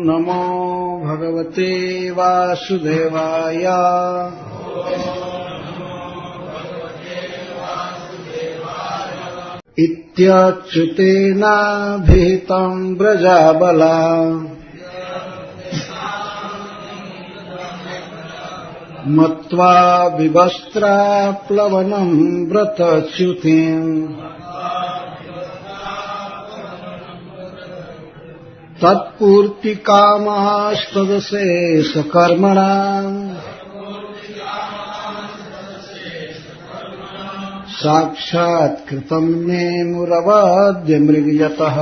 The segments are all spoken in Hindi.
नमो भगवते वासुदेवाय। इत्यच्युतेनाभिहितं व्रजाबला मत्वा विवस्त्राप्लवनं व्रतच्युतिम् तत्पूर्तिकामास्तदशेषकर्मणाम् साक्षात्कृतं मे मुरवद्य मृगयतः।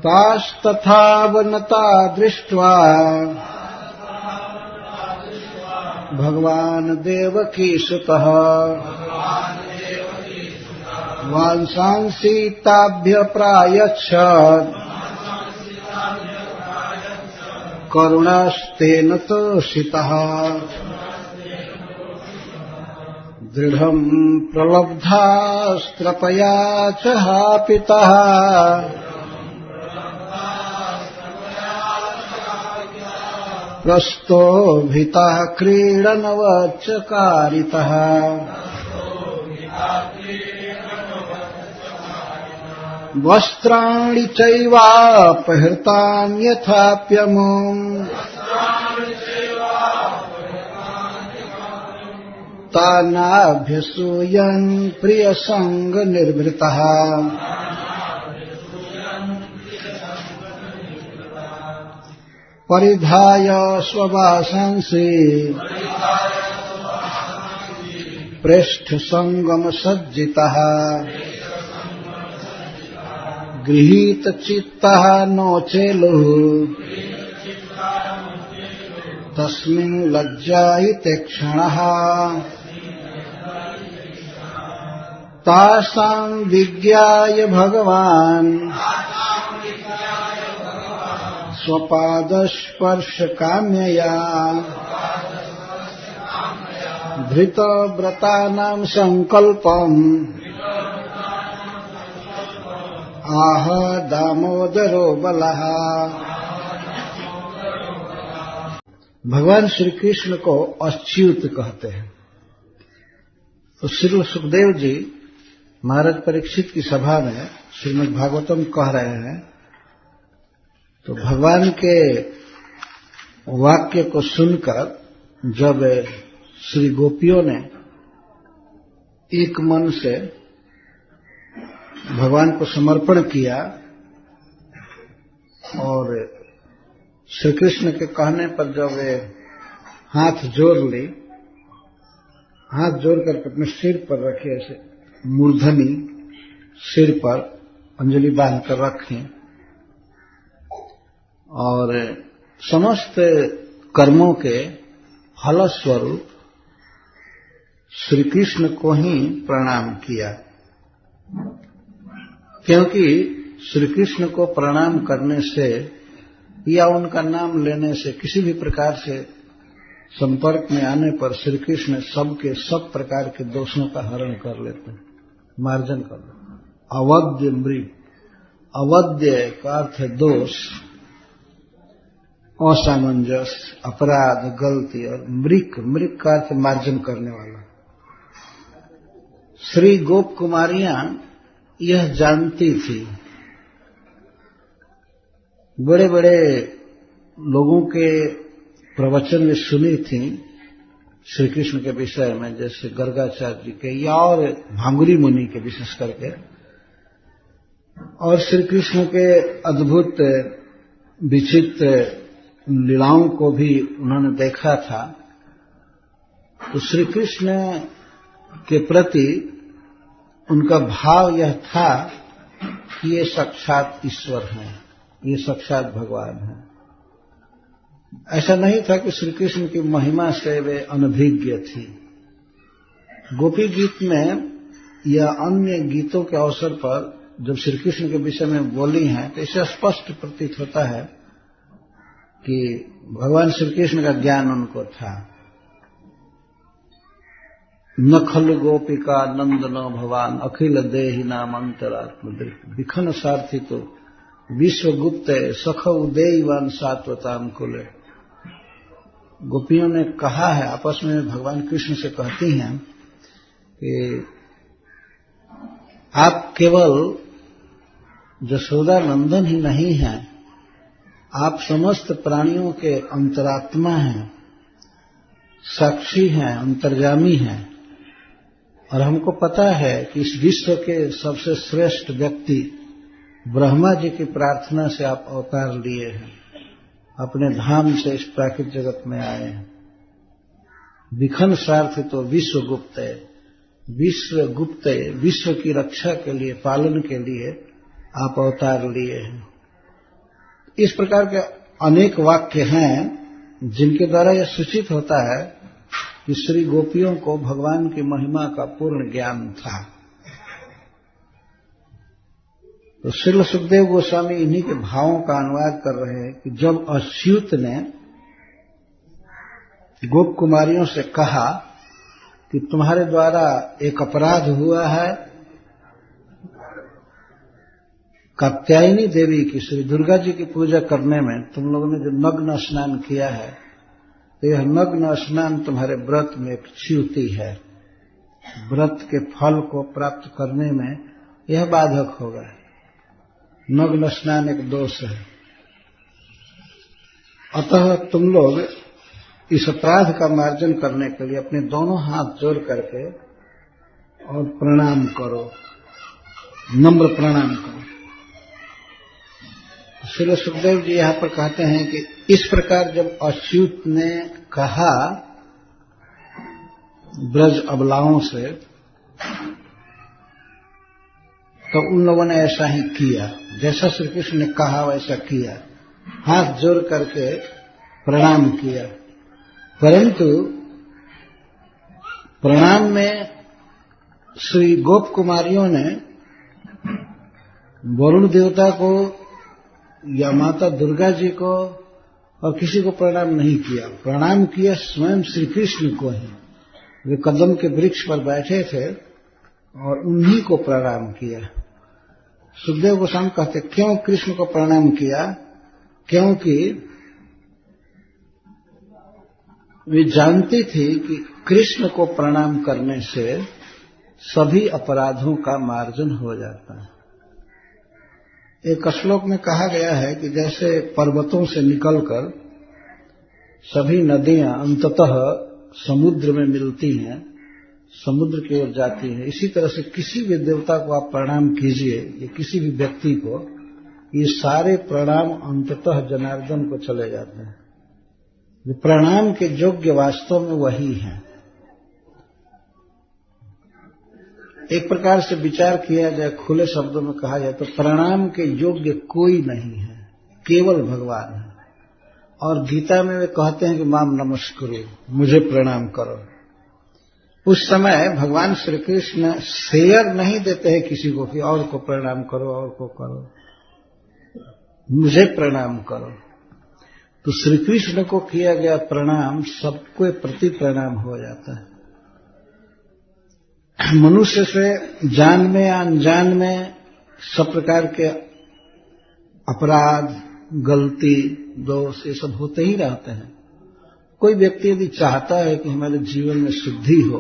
तास्तथा वनता दृष्ट्वा भगवान् देवकीसुतः वांसांसि ताभ्य प्रायच्छत् करुणास्तेन तोषितः। दृढं प्रलब्धास्त्रपया च हापितः प्रस्तोभितः क्रीडनवच्चकारितः। वस्त्राणि चैवापहृतान्यथाप्यमुम् तानाभ्यसूयन् प्रियसङ्गनिर्वृतः। परिधाय स्ववासांसि प्रेष्ठसङ्गमसज्जितः गृहीतचित्तः नोचेलुः तस्मिन् लज्जायते क्षणः। तासां विज्ञाय भगवान् स्वपादस्पर्शकाम्यया धृतव्रतानां संकल्पम् आह दामोदरो बलः। भगवान श्री कृष्ण को अच्युत कहते हैं। तो श्री सुखदेव जी महाराज परीक्षित की सभा में श्रीमद् भागवतम कह रहे हैं, तो भगवान के वाक्य को सुनकर जब श्री गोपियों ने एक मन से भगवान को समर्पण किया और श्री कृष्ण के कहने पर जब वे हाथ जोड़ ली, हाथ जोड़ करके अपने सिर पर रखे, ऐसे मूर्धनी सिर पर अंजलि बांध कर रखें और समस्त कर्मों के फलस्वरूप श्री कृष्ण को ही प्रणाम किया, क्योंकि श्री कृष्ण को प्रणाम करने से या उनका नाम लेने से, किसी भी प्रकार से संपर्क में आने पर श्री कृष्ण सबके सब प्रकार के दोषों का हरण कर लेते हैं, मार्जन कर लेते हैं। अवध्य मृग, अवध्य का अर्थ है दोष, असामंजस्य, अपराध, गलती, और मृग, मृग का अर्थ मार्जन करने वाला। श्री गोप कुमारियां यह जानती थी, बड़े बड़े लोगों के प्रवचन में सुनी थी श्री कृष्ण के विषय में, जैसे गर्गाचार्य जी के या और भांगुरी मुनि के विशेष करके, और श्री कृष्ण के अद्भुत विचित्र लीलाओं को भी उन्होंने देखा था। तो श्री कृष्ण के प्रति उनका भाव यह था कि ये साक्षात ईश्वर हैं, ये साक्षात भगवान हैं। ऐसा नहीं था कि श्री कृष्ण की महिमा से वे अनभिज्ञ थी। गोपी गीत में या अन्य गीतों के अवसर पर जब श्री कृष्ण के विषय में बोली हैं, तो इससे स्पष्ट प्रतीत होता है कि भगवान श्री कृष्ण का ज्ञान उनको था। न खलु गोपिका नंदनो भवान अखिल देहि नाम अंतरात्म विखन सारथी तो विश्वगुप्त सख उदेयवान सात्वताम कुले। गोपियों ने कहा है, आपस में भगवान कृष्ण से कहती हैं कि आप केवल यशोदा नंदन ही नहीं हैं, आप समस्त प्राणियों के अंतरात्मा हैं, साक्षी हैं, अंतर्यामी हैं। और हमको पता है कि इस विश्व के सबसे श्रेष्ठ व्यक्ति ब्रह्मा जी की प्रार्थना से आप अवतार लिए हैं, अपने धाम से इस प्राकृतिक जगत में आए हैं। विखन सार्थ तो विश्वगुप्त है, विश्वगुप्त विश्व की रक्षा के लिए, पालन के लिए आप अवतार लिए हैं। इस प्रकार के अनेक वाक्य हैं जिनके द्वारा यह सूचित होता है कि श्री गोपियों को भगवान की महिमा का पूर्ण ज्ञान था। तो श्रील सुखदेव गोस्वामी इन्हीं के भावों का अनुवाद कर रहे हैं कि जब अच्युत ने गोप कुमारियों से कहा कि तुम्हारे द्वारा एक अपराध हुआ है, कात्यायनी देवी की, श्री दुर्गा जी की पूजा करने में तुम लोगों ने जो नग्न स्नान किया है, तो यह नग्न स्नान तुम्हारे व्रत में एक च्युति है, व्रत के फल को प्राप्त करने में यह बाधक होगा। नग्न स्नान एक दोष है, अतः तुम लोग इस अपराध का मार्जन करने के लिए अपने दोनों हाथ जोड़ करके और प्रणाम करो, नम्र प्रणाम करो। श्री सुखदेव जी यहां पर कहते हैं कि इस प्रकार जब अच्युत ने कहा ब्रज अबलाओं से, तो उन लोगों ने ऐसा ही किया, जैसा श्री कृष्ण ने कहा वैसा किया, हाथ जोड़ करके प्रणाम किया। परंतु प्रणाम में श्री गोप कुमारियों ने वरुण देवता को या माता दुर्गा जी को और किसी को प्रणाम नहीं किया, प्रणाम किया स्वयं श्री कृष्ण को ही। वे कदम के वृक्ष पर बैठे थे और उन्हीं को प्रणाम किया। सुखदेव गोस्वामी कहते क्यों कृष्ण को प्रणाम किया? क्योंकि वे जानती थी कि कृष्ण को प्रणाम करने से सभी अपराधों का मार्जन हो जाता है। एक श्लोक में कहा गया है कि जैसे पर्वतों से निकलकर सभी नदियां अंततः समुद्र में मिलती हैं, समुद्र की ओर जाती हैं, इसी तरह से किसी भी देवता को आप प्रणाम कीजिए या किसी भी व्यक्ति को, ये सारे प्रणाम अंततः जनार्दन को चले जाते हैं। प्रणाम के योग्य वास्तव में वही है। एक प्रकार से विचार किया जाए, खुले शब्दों में कहा जाए तो प्रणाम के योग्य कोई नहीं है, केवल भगवान है। और गीता में वे कहते हैं कि माम नमस्कुरु, मुझे प्रणाम करो। उस समय भगवान श्री कृष्ण शेयर नहीं देते हैं किसी को कि और को प्रणाम करो, और को करो, मुझे प्रणाम करो। तो श्री कृष्ण को किया गया प्रणाम सबको प्रति प्रणाम हो जाता है। मनुष्य से जान में या अनजान में सब प्रकार के अपराध, गलती, दोष ये सब होते ही रहते हैं। कोई व्यक्ति यदि चाहता है कि हमारे जीवन में शुद्धि हो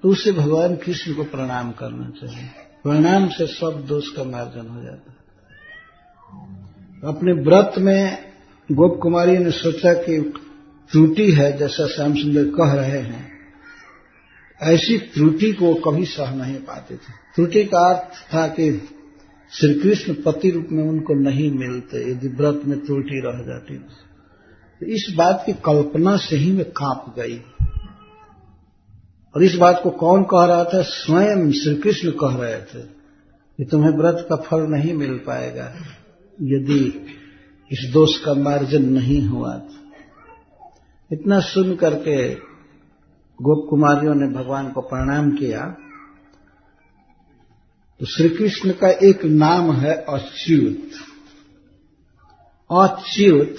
तो उसे भगवान कृष्ण को प्रणाम करना चाहिए। प्रणाम से सब दोष का मार्जन हो जाता है। अपने व्रत में गोप कुमारी ने सोचा कि त्रुटि है, जैसा श्याम सुंदर कह रहे हैं, ऐसी त्रुटि को कभी सह नहीं पाते थे। त्रुटि का अर्थ था कि श्री कृष्ण पति रूप में उनको नहीं मिलते यदि व्रत में त्रुटि रह जाती। तो इस बात की कल्पना से ही मैं कांप गई। और इस बात को कौन कह रहा था? स्वयं श्री कृष्ण कह रहे थे कि तुम्हें व्रत का फल नहीं मिल पाएगा यदि इस दोष का मार्जन नहीं हुआ। इतना सुन करके गोप कुमारियों ने भगवान को प्रणाम किया। तो श्री कृष्ण का एक नाम है अच्युत। अच्युत,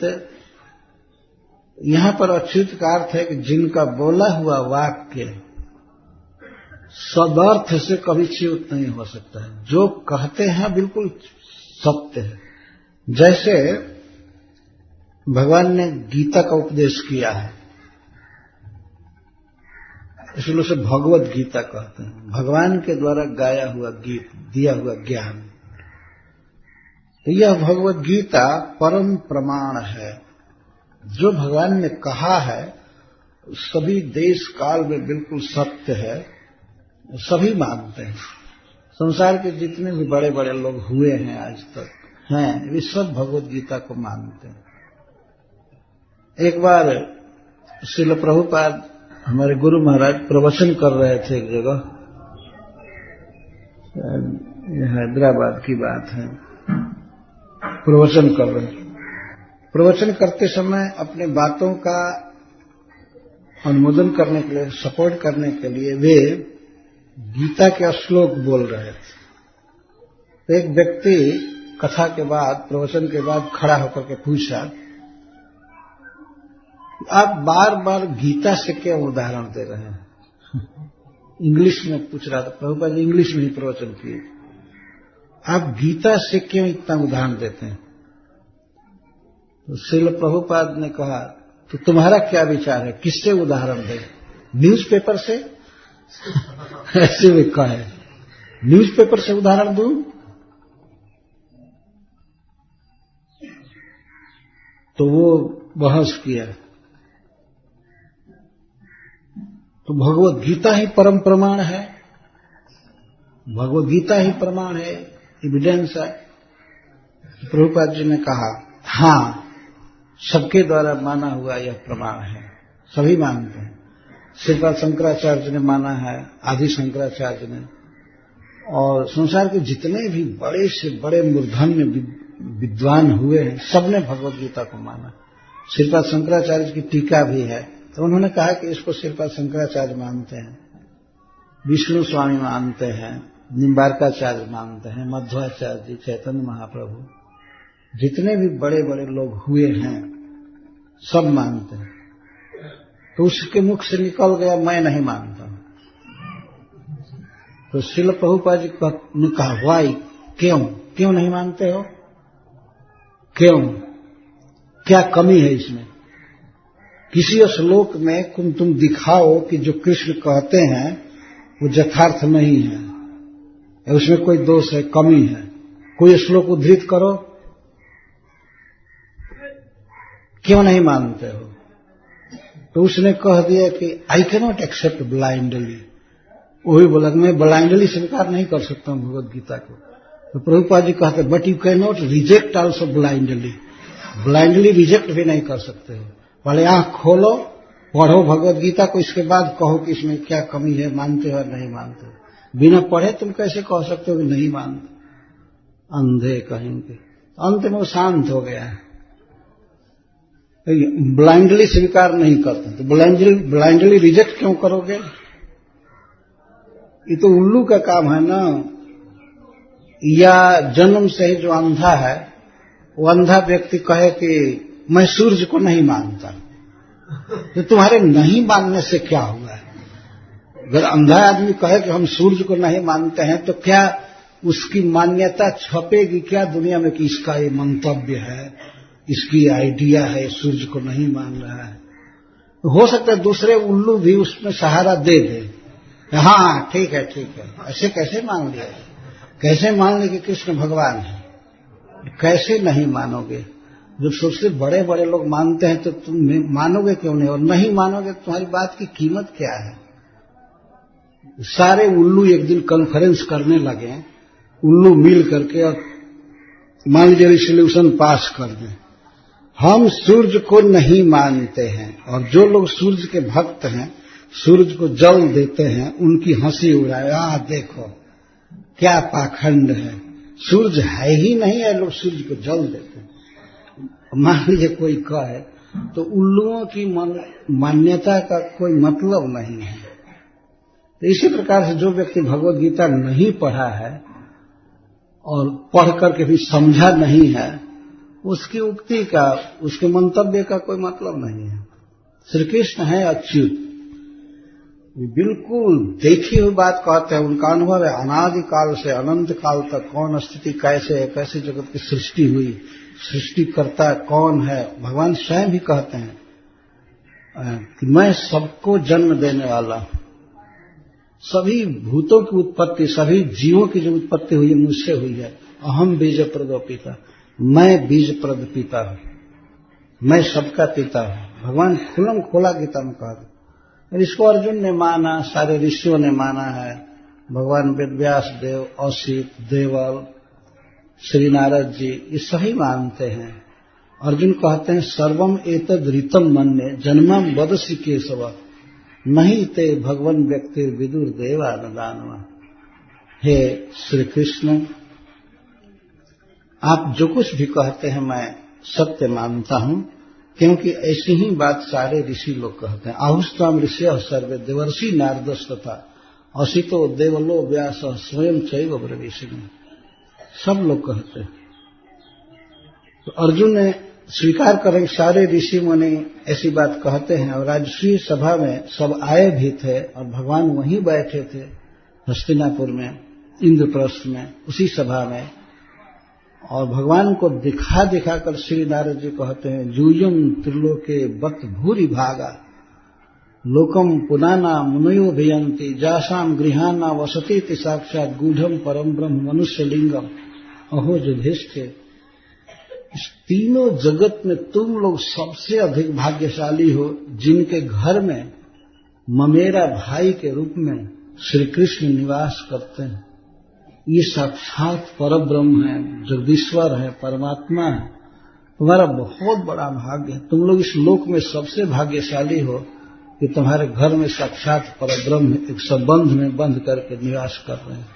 यहां पर अच्युत का अर्थ है कि जिनका बोला हुआ वाक्य सदर्थ से कभी च्युत नहीं हो सकता है। जो कहते हैं बिल्कुल सत्य है। जैसे भगवान ने गीता का उपदेश किया है, इसलिए उसे भगवत गीता कहते हैं। भगवान के द्वारा गाया हुआ गीत, दिया हुआ ज्ञान। तो यह भगवत गीता परम प्रमाण है। जो भगवान ने कहा है सभी देश काल में बिल्कुल सत्य है, सभी मानते हैं। संसार के जितने भी बड़े बड़े लोग हुए हैं आज तक हैं, वे सब भगवत गीता को मानते हैं। एक बार श्रील प्रभुपाद हमारे गुरु महाराज प्रवचन कर रहे थे एक जगह, हैदराबाद की बात है, प्रवचन कर रहे थे। प्रवचन करते समय अपने बातों का अनुमोदन करने के लिए, सपोर्ट करने के लिए वे गीता के श्लोक बोल रहे थे। तो एक व्यक्ति कथा के बाद, प्रवचन के बाद खड़ा होकर के पूछा, आप बार बार गीता से क्या उदाहरण दे रहे हैं? इंग्लिश में पूछ रहा था, प्रभुपाद जी इंग्लिश में ही प्रवचन किए, आप गीता से क्यों इतना उदाहरण देते हैं? तो श्रील प्रभुपाद ने कहा, तो तुम्हारा क्या विचार है, किससे उदाहरण दें? न्यूज़पेपर से? ऐसे में कहा है, न्यूज़पेपर से उदाहरण दूं? तो वो बहस किया। तो भगवत गीता ही परम प्रमाण है, भगवत गीता ही प्रमाण है, एविडेंस है। प्रभुपाद जी ने कहा, हाँ, सबके द्वारा माना हुआ यह प्रमाण है, सभी मानते हैं। श्रीपाद शंकराचार्य ने माना है, आदि शंकराचार्य ने, और संसार के जितने भी बड़े से बड़े मूर्धन्य विद्वान हुए हैं, सबने भगवत गीता को माना। श्रीपाद शंकराचार्य की टीका भी है, तो उन्होंने कहा कि इसको श्रीपाद शंकराचार्य मानते हैं, विष्णु स्वामी मानते हैं, निम्बारकाचार्य मानते हैं, मध्वाचार्य जी, चैतन्य महाप्रभु, जितने भी बड़े बड़े लोग हुए हैं सब मानते हैं। तो उसके मुख से निकल गया, मैं नहीं मानता। तो श्रील प्रभुपाद जी ने कहा, वाई, क्यों नहीं मानते हो? क्यों, क्या कमी है इसमें? किसी श्लोक में तुम दिखाओ कि जो कृष्ण कहते हैं वो यथार्थ नहीं है, उसमें कोई दोष है, कमी है, कोई श्लोक उद्धृत करो। क्यों नहीं मानते हो? तो उसने कह दिया कि आई कैनॉट एक्सेप्ट ब्लाइंडली। वो भी बोला मैं ब्लाइंडली स्वीकार नहीं कर सकता हूं भगवत गीता को। तो प्रभुपाद जी कहते, but you can not reject also blindly, blindly reject भी नहीं कर सकते हो। पहले आंख खोलो, पढ़ो भगवत गीता को, इसके बाद कहो कि इसमें क्या कमी है, मानते हो या नहीं मानते हो। बिना पढ़े तुम कैसे कह सकते हो कि नहीं मानते? अंधे कहेंगे। अंत में वो शांत हो गया है, ब्लाइंडली स्वीकार नहीं करते। तो ब्लाइंडली रिजेक्ट क्यों करोगे? ये तो उल्लू का काम है ना। या जन्म से ही जो अंधा है, वो अंधा व्यक्ति कहे कि मैं सूर्य को नहीं मानता, तो तुम्हारे नहीं मानने से क्या हुआ है? अगर अंधा आदमी कहे कि हम सूर्य को नहीं मानते हैं, तो क्या उसकी मान्यता छपेगी क्या दुनिया में कि इसका ये मंतव्य है, इसकी आइडिया है, सूर्य को नहीं मान रहा है? तो हो सकता है दूसरे उल्लू भी उसमें सहारा दे दे, हाँ ठीक है। ऐसे कैसे मान लिया? कैसे मान ले कि कृष्ण भगवान है? कैसे नहीं मानोगे? जब सबसे बड़े बड़े लोग मानते हैं तो तुम मानोगे क्यों नहीं? और नहीं मानोगे तो तुम्हारी बात की कीमत क्या है? सारे उल्लू एक दिन कॉन्फ्रेंस करने लगे, उल्लू मिल करके, और मान लीजिए रिजोल्यूशन पास कर दें, हम सूर्य को नहीं मानते हैं, और जो लोग सूर्य के भक्त हैं, सूरज को जल देते हैं, उनकी हंसी उड़ाए, देखो क्या पाखंड है, सूरज है ही नहीं है, लोग सूरज को जल देते हैं। मान लीजिए कोई कहे, तो उल्लुओं की मान्यता का कोई मतलब नहीं है। तो इसी प्रकार से जो व्यक्ति भगवत गीता नहीं पढ़ा है और पढ़ करके भी समझा नहीं है, उसकी उक्ति का, उसके मंतव्य का कोई मतलब नहीं है। श्री कृष्ण है अच्युत, बिल्कुल देखी हुई बात कहते हैं। उनका अनुभव है अनादि काल से अनंत काल तक कौन स्थिति कैसे है, कैसे जगत की सृष्टि हुई, सृष्टिकर्ता कौन है। भगवान स्वयं भी कहते हैं कि मैं सबको जन्म देने वाला हूं, सभी भूतों की उत्पत्ति, सभी जीवों की जो उत्पत्ति हुई है मुझसे हुई है। अहम बीज प्रदो पिता, मैं बीज प्रद पिता हूं, मैं सबका पिता हूं। भगवान खुलम खोला गीता में कहा। और इसको अर्जुन ने माना, सारे ऋषियों ने माना है। भगवान वेदव्यास देव, औसित, देवल, श्री नारद जी, ये सही मानते हैं। अर्जुन कहते हैं सर्वम एतद ऋतम मन्ये जन्मम वदसि केशव नहीं ते भगवन व्यक्ति विदुर देवा न दानवा। हे श्री कृष्ण, आप जो कुछ भी कहते हैं मैं सत्य मानता हूं, क्योंकि ऐसी ही बात सारे ऋषि लोग कहते हैं। आहुस्ताम ऋषय सर्वे देवर्षि नारदस तथा असितो देवलो व्यास स्वयं चैव ब्रवीषिणी, सब लोग कहते हैं। तो अर्जुन ने स्वीकार करें सारे ऋषि मुनि ऐसी बात कहते हैं। और राजसूय सभा में सब आए भी थे और भगवान वहीं बैठे थे हस्तिनापुर में, इंद्रप्रस्थ में, उसी सभा में। और भगवान को दिखा दिखाकर श्री नारद जी कहते हैं जूयम त्रिलोके बत भूरि भागा लोकम पुनाना मुनयो भियंती जासाम गृहाना वसती साक्षात गूढ़म परम ब्रह्म मनुष्य लिंगम अहो युधिष्ठिर। इस तीनों जगत में तुम लोग सबसे अधिक भाग्यशाली हो जिनके घर में ममेरा भाई के रूप में श्री कृष्ण निवास करते हैं। ये साक्षात परब्रह्म है, जगदीश्वर है, परमात्मा है। तुम्हारा बहुत बड़ा भाग्य है। तुम लोग इस लोक में सबसे भाग्यशाली हो कि तुम्हारे घर में साक्षात परब्रह्म एक संबंध में बंध करके निवास कर रहे हैं।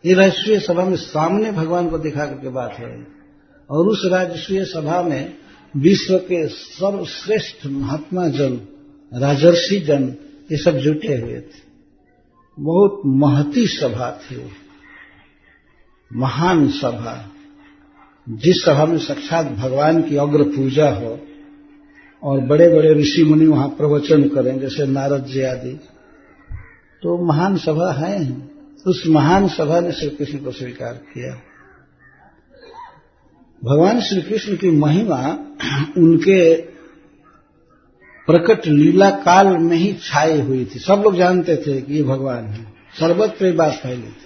ये राजसूय सभा में सामने भगवान को दिखा करके बात हो रही। और उस राजसूय सभा में विश्व के सर्वश्रेष्ठ महात्मा जन, राजर्षि जन, ये सब जुटे हुए थे। बहुत महती सभा थी, महान सभा, जिस सभा में साक्षात भगवान की अग्र पूजा हो और बड़े बड़े ऋषि मुनि वहां प्रवचन करें जैसे नारद जी आदि। तो महान सभा है। उस महान सभा ने श्री कृष्ण को स्वीकार किया। भगवान श्री कृष्ण की महिमा उनके प्रकट लीला काल में ही छाई हुई थी। सब लोग जानते थे कि ये भगवान है, सर्वत्र ये बात फैली थी।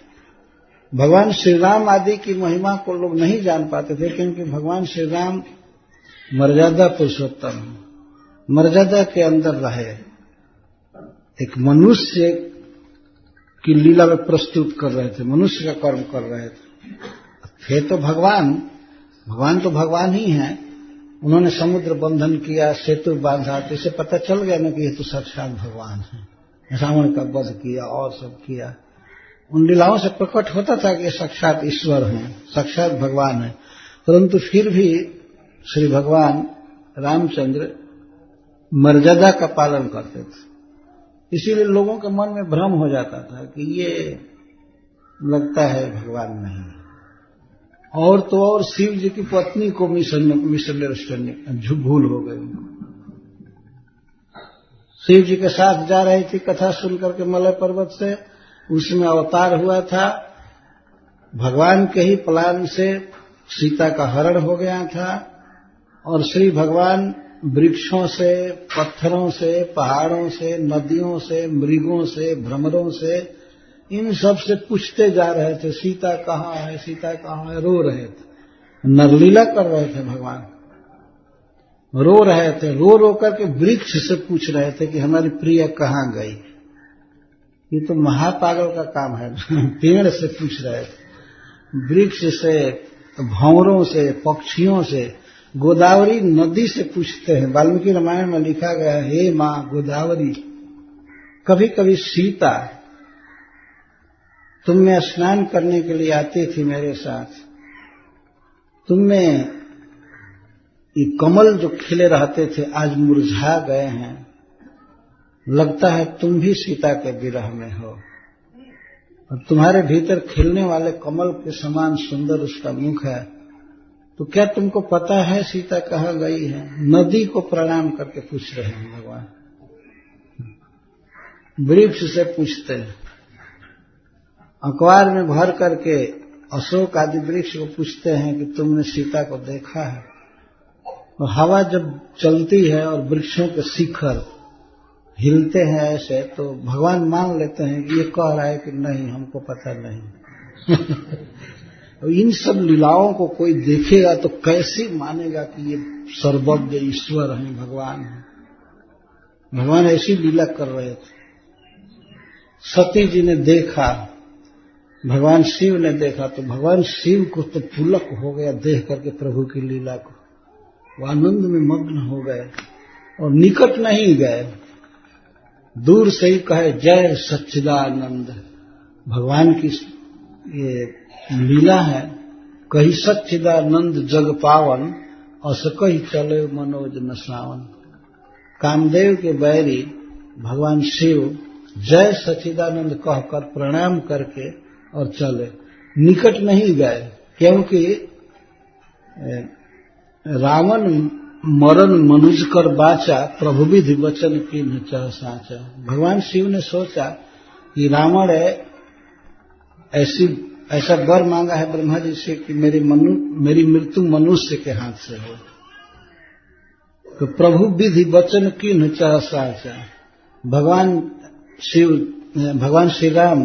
भगवान श्री राम आदि की महिमा को लोग नहीं जान पाते थे, क्योंकि भगवान श्री राम मर्यादा पुरुषोत्तम, मर्यादा के अंदर रहे, एक मनुष्य की लीला में प्रस्तुत कर रहे थे, मनुष्य का कर्म कर रहे थे तो भगवान तो भगवान ही हैं। उन्होंने समुद्र बंधन किया, सेतु बांधा, तो इसे पता चल गया ना कि ये तो साक्षात भगवान है। रावण का वध किया और सब किया। उन लीलाओं से प्रकट होता था कि ये साक्षात ईश्वर हैं, साक्षात भगवान है। परंतु फिर भी श्री भगवान रामचंद्र मर्यादा का पालन करते थे। इसीलिए लोगों के मन में भ्रम हो जाता था कि ये लगता है भगवान नहीं। और तो और शिव जी की पत्नी को मिसअंडरस्टैंडिंग भूल हो गई। शिव जी के साथ जा रही थी कथा सुनकर के मलय पर्वत से, उसमें अवतार हुआ था। भगवान के ही प्लान से सीता का हरण हो गया था और श्री भगवान वृक्षों से, पत्थरों से, पहाड़ों से, नदियों से, मृगों से, भ्रमरों से, इन सब से पूछते जा रहे थे सीता कहाँ है, सीता कहाँ है। रो रहे थे, नरलीला कर रहे थे भगवान, रो रहे थे। रो रो करके वृक्ष से पूछ रहे थे कि हमारी प्रिय कहाँ गई। ये तो महापागल का काम है। पेड़ से पूछ रहे थे, वृक्ष से, भंवरों से, पक्षियों से, गोदावरी नदी से पूछते हैं। वाल्मीकि रामायण में लिखा गया है, हे माँ गोदावरी, कभी कभी सीता तुम में स्नान करने के लिए आती थी मेरे साथ, तुम में ये कमल जो खिले रहते थे आज मुरझा गए हैं, लगता है तुम भी सीता के विरह में हो। और तुम्हारे भीतर खिलने वाले कमल के समान सुंदर उसका मुख है, तो क्या तुमको पता है सीता कहाँ गई है? नदी को प्रणाम करके पूछ रहे हैं भगवान। वृक्ष से पूछते हैं, अखबार में भर करके अशोक आदि वृक्ष को पूछते हैं कि तुमने सीता को देखा है? और हवा जब चलती है और वृक्षों के शिखर हिलते हैं ऐसे, तो भगवान मान लेते हैं कि ये कह रहा है कि नहीं, हमको पता नहीं। इन सब लीलाओं को कोई देखेगा तो कैसे मानेगा कि ये सर्वज्ञ ईश्वर हैं, भगवान हैं। भगवान ऐसी लीला कर रहे थे। सती जी ने देखा, भगवान शिव ने देखा, तो भगवान शिव को तो पुलक हो गया देख करके प्रभु की लीला को। वो आनंद में मग्न हो गए और निकट नहीं गए, दूर से ही कहे जय सच्चिदानंद। भगवान की ये लीला है, कही सच्चिदानंद जग पावन, अस कही चले मनोज न सावन। कामदेव के बैरी भगवान शिव जय सच्चिदानंद कहकर प्रणाम करके और चले, निकट नहीं गए, क्योंकि रावण मरण मनुज कर बाचा, प्रभु विधि वचन कीन्ह चाह साचा। भगवान शिव ने सोचा कि रावण ऐसा वर मांगा है ब्रह्मा जी से कि मेरी मृत्यु मनुष्य के हाथ से हो, तो प्रभु विधि वचन कीन्ह चाह साचा। भगवान श्री राम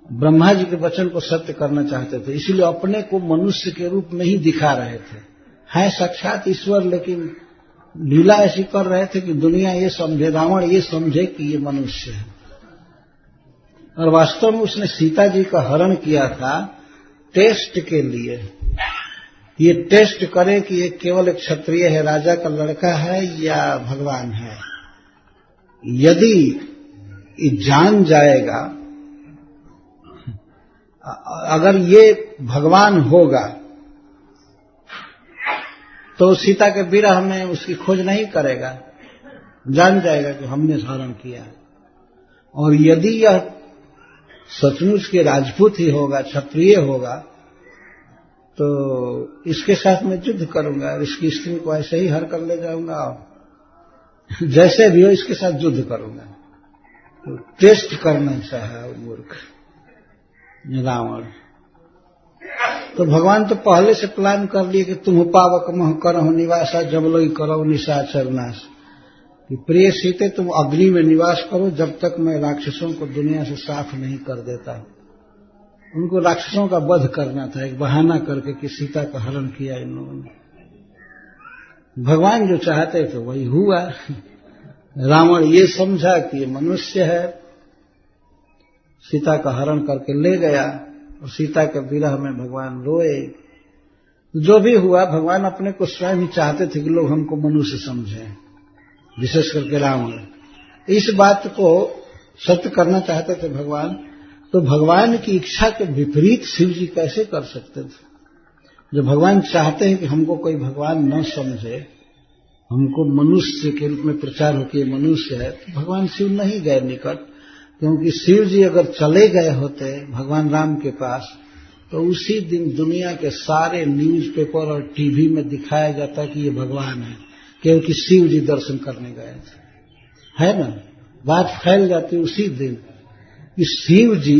ब्रह्मा जी के वचन को सत्य करना चाहते थे, इसलिए अपने को मनुष्य के रूप में ही दिखा रहे थे। है साक्षात ईश्वर, लेकिन लीला ऐसी कर रहे थे कि दुनिया ये समझे, रावण ये समझे कि ये मनुष्य है। और वास्तव में उसने सीता जी का हरण किया था टेस्ट के लिए, ये टेस्ट करे कि ये केवल एक क्षत्रिय है, राजा का लड़का है या भगवान है। यदि ये जान जाएगा, अगर ये भगवान होगा तो सीता के विरह में उसकी खोज नहीं करेगा, जान जाएगा कि हमने हरण किया। और यदि यह सचमुच के राजपूत ही होगा, क्षत्रिय होगा, तो इसके साथ मैं युद्ध करूंगा और इसकी स्त्री को ऐसे ही हर कर ले जाऊंगा और जैसे भी हो इसके साथ युद्ध करूंगा। तो टेस्ट करना चाहा मूर्ख रावण। तो भगवान तो पहले से प्लान कर लिए कि तुम पावक मह करहु निवासा, जब लोग करो निशाचर नाश। कि प्रिय सीते, तुम अग्नि में निवास करो जब तक मैं राक्षसों को दुनिया से साफ नहीं कर देता। उनको राक्षसों का वध करना था, एक बहाना करके कि सीता का हरण किया इन लोगों ने। भगवान जो चाहते थे वही हुआ। रावण ये समझा कि ये मनुष्य है, सीता का हरण करके ले गया और सीता के विरह में भगवान रोए। जो भी हुआ, भगवान अपने को स्वयं ही चाहते थे कि लोग हमको मनुष्य समझें, विशेष करके रावण इस बात को सत्य करना चाहते थे भगवान। तो भगवान की इच्छा के विपरीत शिव जी कैसे कर सकते थे? जब भगवान चाहते हैं कि हमको कोई भगवान न समझे, हमको मनुष्य के रूप में प्रचार हो कि मनुष्य है, तो भगवान शिव नहीं गए निकट। क्योंकि शिव जी अगर चले गए होते भगवान राम के पास, तो उसी दिन दुनिया के सारे न्यूज़पेपर और टीवी में दिखाया जाता कि ये भगवान है, क्योंकि शिव जी दर्शन करने गए थे, है ना। बात फैल जाती उसी दिन कि शिव जी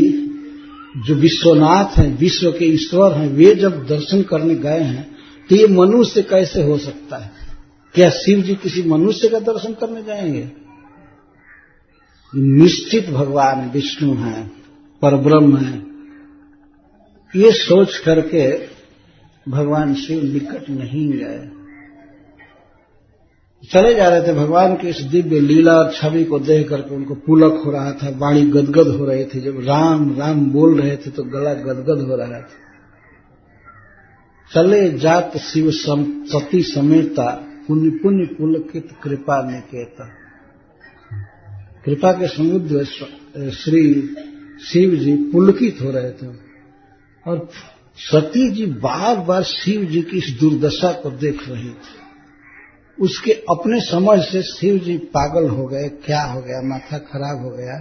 जो विश्वनाथ हैं, विश्व के ईश्वर हैं, वे जब दर्शन करने गए हैं तो ये मनुष्य कैसे हो सकता है? क्या शिव जी किसी मनुष्य का दर्शन करने जाएंगे? निश्चित भगवान विष्णु हैं, परब्रह्म हैं। ये सोच करके भगवान शिव निकट नहीं गए, चले जा रहे थे। भगवान की इस दिव्य लीला और छवि को देख करके उनको पुलक हो रहा था, वाणी गदगद हो रही थी। जब राम राम बोल रहे थे तो गला गदगद हो रहा था। चले जात शिव सती समेता, पुण्य पुण्य पुलकित कृपा निकेता। कृपा के समुद्र श्री शिव जी पुलकित हो रहे थे और सती जी बार बार शिव जी की इस दुर्दशा को देख रही थी। उसके अपने समझ से शिव जी पागल हो गए, क्या हो गया, माथा खराब हो गया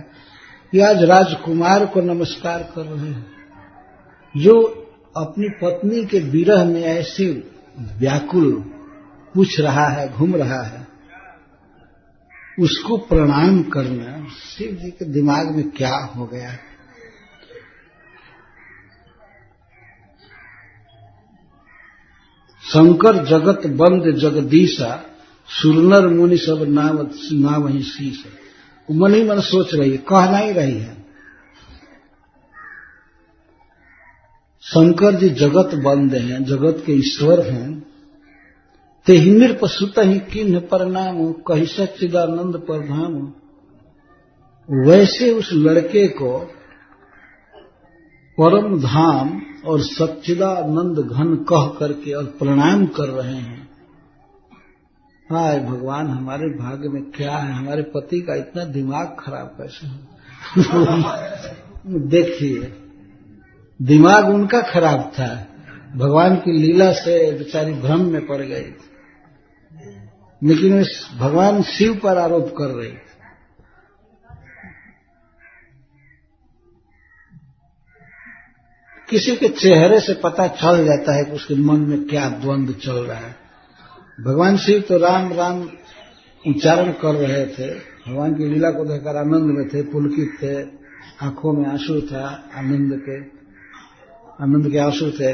कि आज राजकुमार को नमस्कार कर रहे हैं, जो अपनी पत्नी के विरह में ऐसे व्याकुल पूछ रहा है, घूम रहा है। उसको प्रणाम करना। शिव जी के दिमाग में क्या हो गया? शंकर जगत बंद जगदीशा, सुरनर मुनि सब नाम ही शीश। मन ही मन सोच रही है, कहना ही रही है। शंकर जी जगत बंद हैं, जगत के ईश्वर हैं। तेहि नृप सुत ही किन्ह प्रणाम, कहि सच्चिदानंद प्रधाम। वैसे उस लड़के को परम धाम और सच्चिदानंद घन कह करके और प्रणाम कर रहे हैं। हाय भगवान, हमारे भाग्य में क्या है? हमारे पति का इतना दिमाग खराब कैसे है? देखिए, दिमाग उनका खराब था, भगवान की लीला से बेचारी भ्रम में पड़ गई, लेकिन इस भगवान शिव पर आरोप कर रही। किसी के चेहरे से पता चल जाता है कि उसके मन में क्या द्वंद्व चल रहा है। भगवान शिव तो राम राम उच्चारण कर रहे थे, भगवान की लीला को देखकर आनंद में थे, पुलकित थे, आंखों में आंसू था, आनंद के आंसू थे।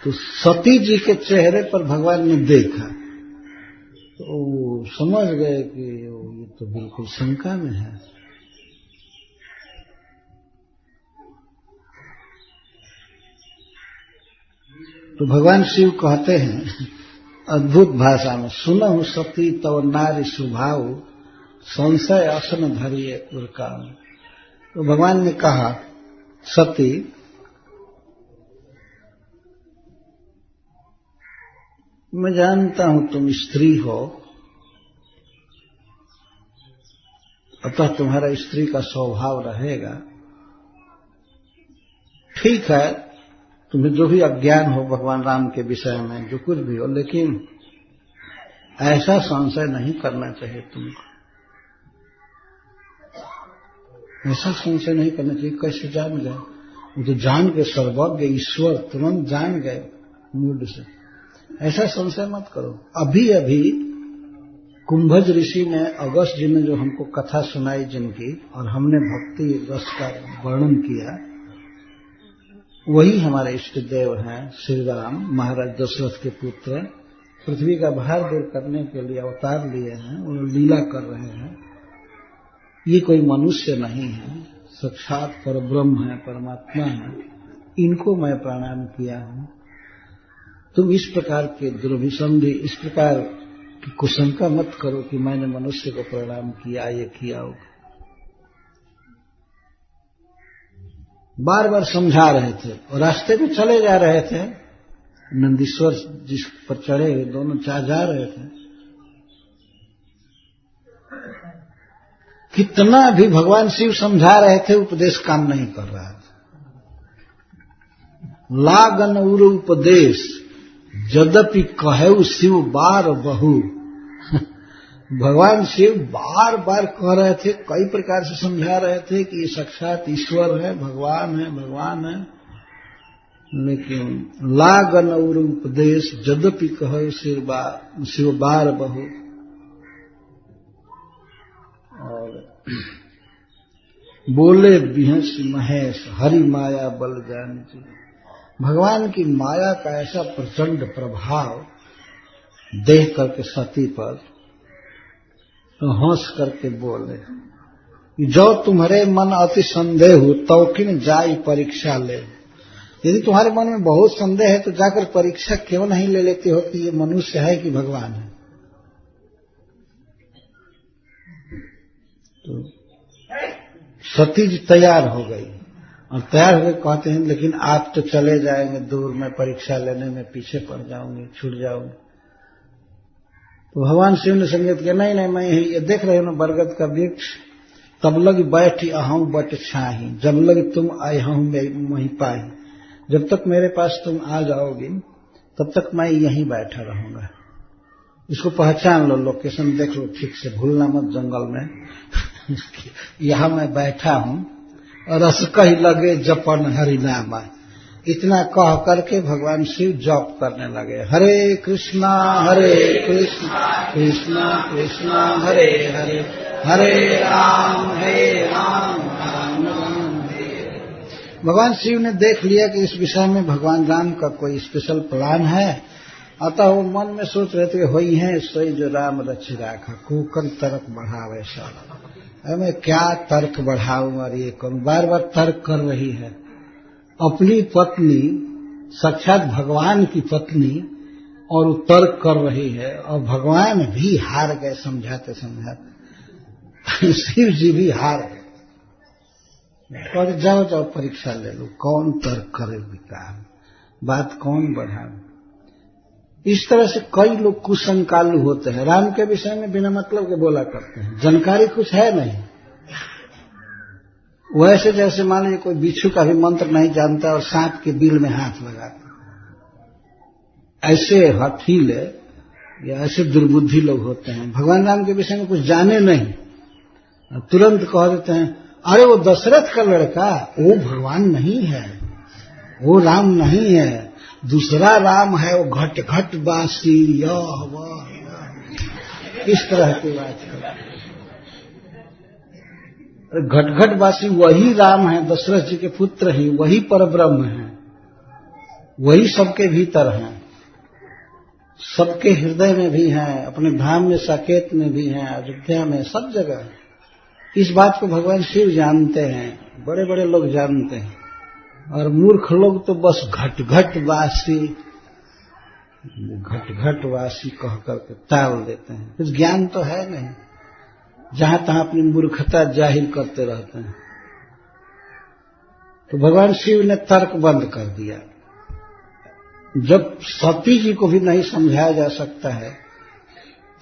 तो सती जी के चेहरे पर भगवान ने देखा तो समझ गए कि ये तो बिल्कुल शंका में है। तो भगवान शिव कहते हैं अद्भुत भाषा में, सुनहु सती तव नारी स्वभाव, संशय असन धरिए उर्काम। तो भगवान ने कहा, सती मैं जानता हूं तुम स्त्री हो, अतः तुम्हारा स्त्री का स्वभाव रहेगा। ठीक है, तुम्हें जो भी अज्ञान हो भगवान राम के विषय में, जो कुछ भी हो, लेकिन ऐसा संशय नहीं करना चाहिए तुमको। ऐसा संशय नहीं करना चाहिए। कैसे जान गए? वो तो जान के सर्वज्ञ ईश्वर तुरंत जान गए मूड से। ऐसा संशय मत करो। अभी अभी कुंभज ऋषि ने, अगस्त जी ने जो हमको कथा सुनाई जिनकी, और हमने भक्ति रस का वर्णन किया, वही हमारे इष्ट देव हैं। श्री राम महाराज दशरथ के पुत्र पृथ्वी का भार दूर करने के लिए अवतार लिए हैं, वो लीला कर रहे हैं। ये कोई मनुष्य नहीं है, साक्षात परब्रह्म है, परमात्मा है। इनको मैं प्रणाम किया हूं। तुम इस प्रकार के दुर्भिसंधि, इस प्रकार की कुशंका मत करो कि मैंने मनुष्य को प्रणाम किया, ये किया होगा। बार बार समझा रहे थे और रास्ते में चले जा रहे थे। नंदीश्वर जिस पर चढ़े हुए दोनों जा रहे थे। कितना भी भगवान शिव समझा रहे थे, उपदेश काम नहीं कर रहा था। लागन उर उपदेश यद्यपि कहेउ शिव बार बहु। भगवान शिव बार बार कह रहे थे, कई प्रकार से समझा रहे थे कि ये साक्षात ईश्वर है, भगवान है, भगवान है, लेकिन लागन और उपदेश यद्यपि कहेउ शिव बार बहु। और बोले बिहस महेश हरि माया बल जान जी। भगवान की माया का ऐसा प्रचंड प्रभाव देख करके सती पर तो हंस करके बोले, जो तुम्हारे मन अति संदेह हो तो किन जाई परीक्षा ले। यदि तुम्हारे मन में बहुत संदेह है तो जाकर परीक्षा क्यों नहीं ले लेते हो कि ये मनुष्य है कि भगवान है। तो सती जी तैयार हो गई और तैयार होकर कहते हैं, लेकिन आप तो चले जाएंगे दूर, में परीक्षा लेने में पीछे पड़ जाऊंगी, छूट जाऊंगी। तो भगवान शिव ने संकेत किया, नहीं नहीं, मैं ये देख रहे हो ना बरगद का वृक्ष, तब लग बैठी अहूं बट छाही, जब लग तुम आए हूं वहीं पाई। जब तक मेरे पास तुम आ जाओगी तब तक मैं यहीं बैठा रहूंगा। इसको पहचान लो, लोकेशन देख लो ठीक से, भूलना मत जंगल में। यहां मैं बैठा हूं और रस कही लगे जपन हरि नाम। इतना कह करके भगवान शिव जप करने लगे, हरे कृष्णा कृष्णा कृष्णा हरे हरे, हरे राम राम राम हरे हरे। भगवान शिव ने देख लिया कि इस विषय में भगवान राम का कोई स्पेशल प्लान है, अतः वो मन में सोच रहे थे होई है सोई जो राम रचि राखा, कुकर तर्क बढ़ावे सारा। मैं क्या तर्क बढ़ाऊं और ये करूं, बार बार तर्क कर रही है। अपनी पत्नी साक्षात भगवान की पत्नी और वो तर्क कर रही है, और भगवान भी हार गए समझाते समझाते। शिव जी भी हार गए और जाओ परीक्षा ले लो, कौन तर्क करे विकार, बात कौन बढ़ावे। इस तरह से कई लोग कुसंकालु होते हैं, राम के विषय में बिना मतलब के बोला करते हैं, जानकारी कुछ है नहीं। वैसे जैसे मान लीजिए कोई बिच्छू का भी मंत्र नहीं जानता और सांप के बिल में हाथ लगाता, ऐसे हठीले या ऐसे दुर्बुद्धि लोग होते हैं। भगवान राम के विषय में कुछ जाने नहीं, तुरंत कह देते हैं अरे वो दशरथ का लड़का, वो भगवान नहीं है, वो राम नहीं है, दूसरा राम है, वो घट घट बासी यह वह, इस तरह की बात करते। घट घट बासी वही राम है, दशरथ जी के पुत्र ही, वही परब्रह्म है, वही सबके भीतर हैं, सबके हृदय में भी हैं, अपने धाम में साकेत में भी हैं, अयोध्या में, सब जगह। इस बात को भगवान शिव जानते हैं, बड़े बड़े लोग जानते हैं, और मूर्ख लोग तो बस घट घट वासी कह करके टाल देते हैं। कुछ ज्ञान तो है नहीं, जहां तहां अपनी मूर्खता जाहिर करते रहते हैं। तो भगवान शिव ने तर्क बंद कर दिया। जब सती जी को भी नहीं समझाया जा सकता है,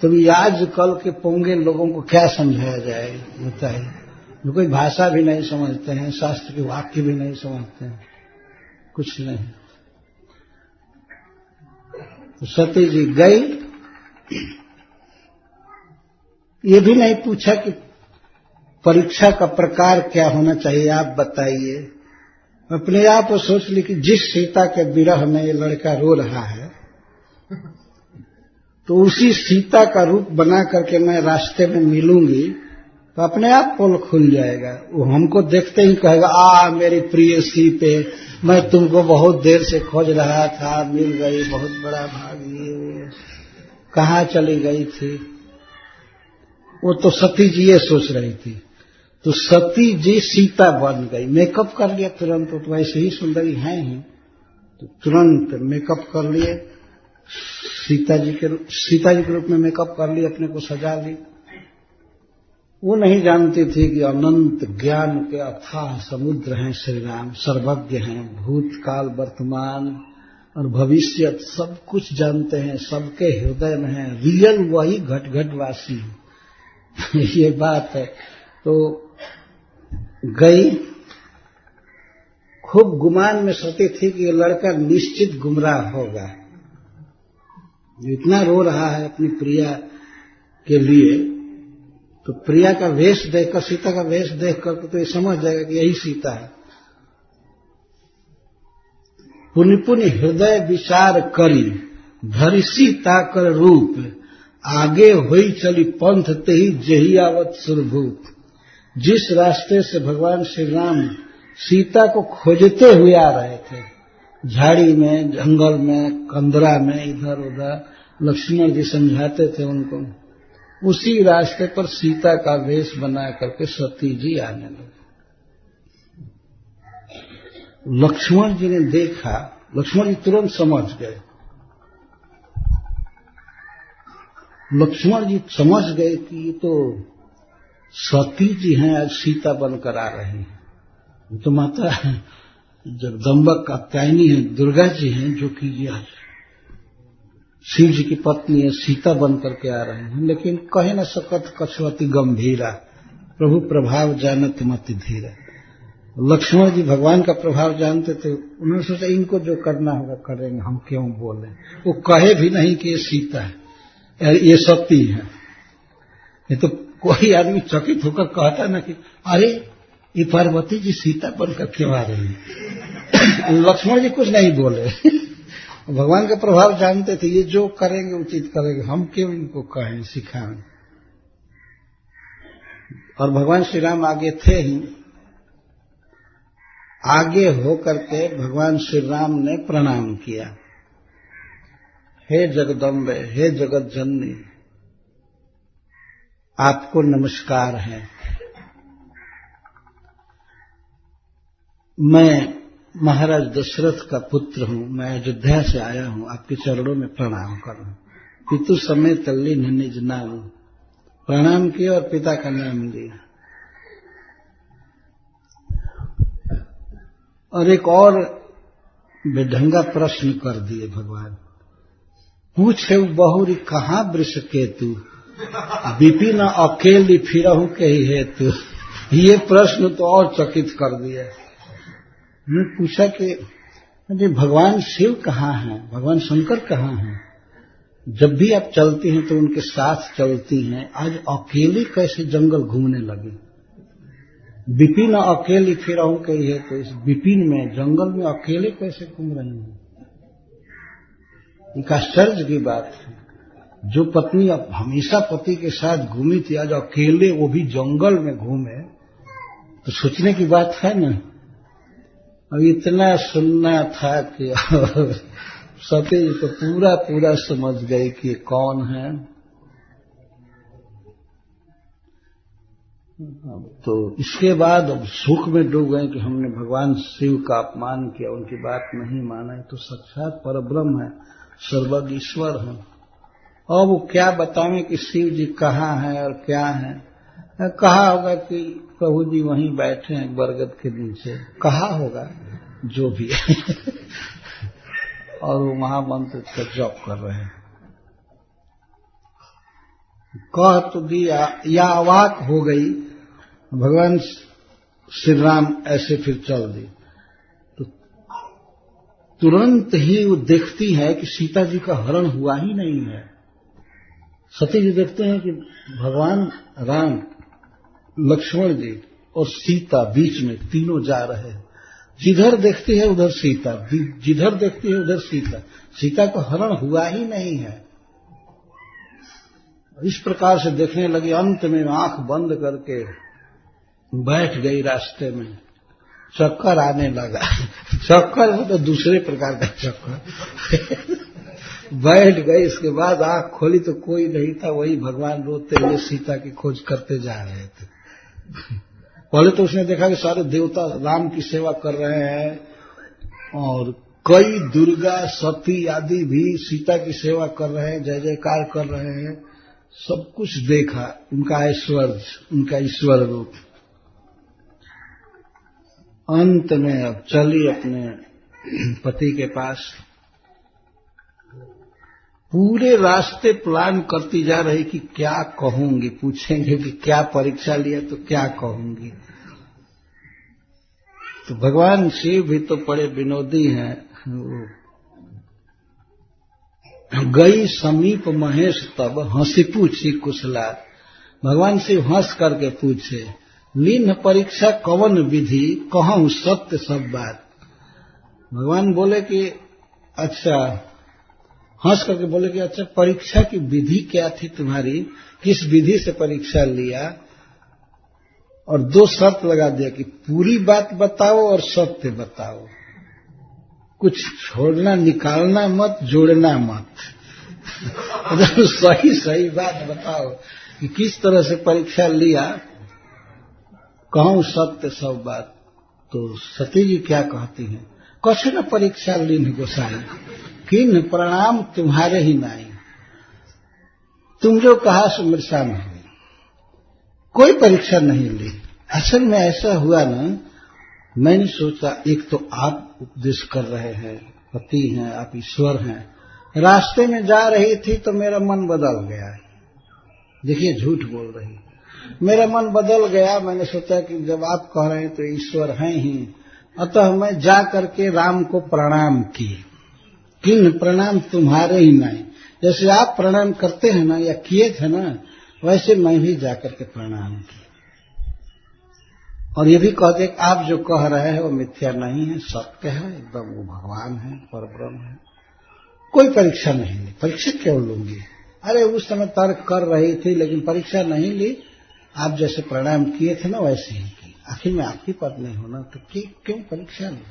तो आजकल के पोंगे लोगों को क्या समझाया जाए बताइए। जो कोई भाषा भी नहीं समझते हैं, शास्त्र के वाक्य भी नहीं समझते हैं, कुछ नहीं। तो सती जी गई, ये भी नहीं पूछा कि परीक्षा का प्रकार क्या होना चाहिए, आप बताइए। अपने आप वो सोच ली कि जिस सीता के विरह में ये लड़का रो रहा है, तो उसी सीता का रूप बना करके मैं रास्ते में मिलूंगी, तो अपने आप पोल खुल जाएगा। वो हमको देखते ही कहेगा आ मेरी प्रिय सीते, मैं तुमको बहुत देर से खोज रहा था, मिल गई, बहुत बड़ा भाग्य, कहाँ चली गई थी। वो तो सती जी ये सोच रही थी। तो सती जी सीता बन गई, मेकअप कर लिया तुरंत, तो वैसे ही सुंदरी हैं ही, तो तुरंत मेकअप कर लिए, सीता जी के रूप में मेकअप कर ली, अपने को सजा ली। वो नहीं जानती थी कि अनंत ज्ञान के अथाह समुद्र हैं श्री राम, सर्वज्ञ हैं, भूतकाल वर्तमान और भविष्य सब कुछ जानते हैं, सबके हृदय में है, रियल वही घट घट वासी ये बात है। तो गई, खूब गुमान में सोती थी कि ये लड़का निश्चित गुमराह होगा, इतना रो रहा है अपनी प्रिया के लिए, तो प्रिया का वेश देखकर, सीता का वेश देखकर तो ये समझ जाएगा कि यही सीता है। पुनि पुनि हृदय विचार करी, धरि सीता कर रूप, आगे हुई चली पंथ ते ही जही आवत सुरभूत। जिस रास्ते से भगवान श्री राम सीता को खोजते हुए आ रहे थे, झाड़ी में, जंगल में, कंदरा में, इधर उधर, लक्ष्मण जी समझाते थे उनको, उसी रास्ते पर सीता का वेश बना करके सती जी आने लगे। लक्ष्मण जी ने देखा, लक्ष्मण जी तुरंत समझ गए, लक्ष्मण जी समझ गए कि ये तो सती जी हैं, आज सीता बनकर आ रही हैं। ये तो माता जगदम्बा कात्यायनी है, दुर्गा जी हैं, जो कि ये शिव जी की पत्नी है, सीता बन करके आ रहे हैं। लेकिन कहे न सकत कछुअति गंभीरा, प्रभु प्रभाव जानत मति धीरा। लक्ष्मण जी भगवान का प्रभाव जानते थे, उन्होंने सोचा इनको जो करना होगा करेंगे, हम क्यों बोले। वो कहे भी नहीं कि ये सीता है, ये सती है। ये तो कोई आदमी चकित होकर कहता ना कि अरे ये पार्वती जी सीता बनकर क्यों आ रही है। लक्ष्मण जी कुछ नहीं बोले। भगवान का प्रभाव जानते थे, ये जो करेंगे उचित करेंगे, हम क्यों इनको कहें, सिखाएं। और भगवान श्री राम आगे थे ही, आगे होकर के भगवान श्री राम ने प्रणाम किया। हे जगदम्बे, हे जगत जननी, आपको नमस्कार है। मैं महाराज दशरथ का पुत्र हूं, मैं अयोध्या से आया हूं, आपके चरणों में प्रणाम कर रहा हूं। पितु समेत तल्लीन निज नाम, प्रणाम किया और पिता का नाम लिया। और एक और बेढंगा प्रश्न कर दिए भगवान, पूछे बहुरी कहाँ वृष केतु, विपिन अकेली फिरहु के ही हेतु। ये प्रश्न तो और चकित कर दिया। मैं पूछा कि भगवान शिव कहाँ हैं, भगवान शंकर कहाँ हैं? जब भी आप चलती हैं तो उनके साथ चलती हैं, आज अकेली कैसे जंगल घूमने लगी? विपिन अकेली फिरहु के ही है, तो इस विपिन में जंगल में अकेले कैसे घूम रही हैं? एक आश्चर्य की बात है। जो पत्नी अब हमेशा पति के साथ घूमी थी, आज अकेले वो भी जंगल में घूमे, तो सोचने की बात है ना। अब इतना सुनना था कि सती जी तो पूरा समझ गई कि कौन है। तो इसके बाद अब सुख में डूब गए कि हमने भगवान शिव का अपमान किया, उनकी बात नहीं माना। तो साक्षात परब्रह्म है, सर्वज्ञ ईश्वर है। और वो क्या बतावें कि शिव जी कहाँ हैं और क्या है। कहा होगा कि प्रभु जी वहीं बैठे हैं बरगद के नीचे, कहा होगा जो भी है। और वो महामंत्र का जप कर रहे हैं। कह तो दिया या अवाक हो गई। भगवान श्री राम ऐसे फिर चल दी तो तुरंत ही वो देखती है कि सीता जी का हरण हुआ ही नहीं है। सती जी देखते हैं कि भगवान राम, लक्ष्मण जी और सीता बीच में तीनों जा रहे हैं। जिधर देखती है उधर सीता, जिधर देखती है उधर सीता। सीता का हरण हुआ ही नहीं है। इस प्रकार से देखने लगी। अंत में आंख बंद करके बैठ गई रास्ते में। चक्कर आने लगा। चक्कर वो तो दूसरे प्रकार का चक्कर। बैठ गई। इसके बाद आंख खोली तो कोई नहीं था। वही भगवान रोते हुए सीता की खोज करते जा रहे थे। पहले तो उसने देखा कि सारे देवता राम की सेवा कर रहे हैं और कई दुर्गा सती आदि भी सीता की सेवा कर रहे हैं, जय जयकार कर रहे हैं। सब कुछ देखा, उनका ऐश्वर्य, उनका ईश्वर रूप। अंत में अब चली अपने पति के पास। पूरे रास्ते प्लान करती जा रही कि क्या कहूंगी, पूछेंगे कि क्या परीक्षा लिया तो क्या कहूंगी। तो भगवान शिव भी तो बड़े विनोदी हैं। गई समीप महेश तब हंसी पूछी कुशला। भगवान शिव हंस करके पूछे, लीन परीक्षा कवन विधि, कहूं सत्य सब बात। भगवान बोले कि अच्छा, हंस करके बोले कि अच्छा परीक्षा की विधि क्या थी तुम्हारी, किस विधि से परीक्षा लिया। और दो शर्त लगा दिया कि पूरी बात बताओ और सत्य बताओ, कुछ छोड़ना निकालना मत, जोड़ना मत। सही सही बात बताओ कि किस तरह से परीक्षा लिया, कहूं सत्य सब बात। तो सती जी क्या कहती हैं, कछु न परीक्षा लीन गोसाई, किन प्रणाम तुम्हारे ही नाई। तुम जो कहा सो मेरे सामने हुई, कोई परीक्षा नहीं ली। असल में ऐसा हुआ ना, मैंने सोचा एक तो आप उपदेश कर रहे हैं, पति हैं, आप ईश्वर हैं। रास्ते में जा रही थी तो मेरा मन बदल गया। देखिए झूठ बोल रही, मेरा मन बदल गया। मैंने सोचा कि जब आप कह रहे हैं तो ईश्वर हैं ही, अतः मैं जा करके राम को प्रणाम किए। किन प्रणाम तुम्हारे ही नहीं, जैसे आप प्रणाम करते हैं ना या किए थे ना, वैसे मैं भी जाकर के प्रणाम किया। और ये भी कहते कि आप जो कह रहे हैं वो मिथ्या नहीं है, सत्य है, एकदम वो भगवान है, परब्रह्म है। कोई परीक्षा नहीं ली। परीक्षा क्यों लूंगी? अरे उस समय तर्क कर रही थी लेकिन परीक्षा नहीं ली। आप जैसे प्रणाम किए थे ना वैसे ही की। आखिर में आपकी पत्नी हो ना, तो क्यों परीक्षा ली?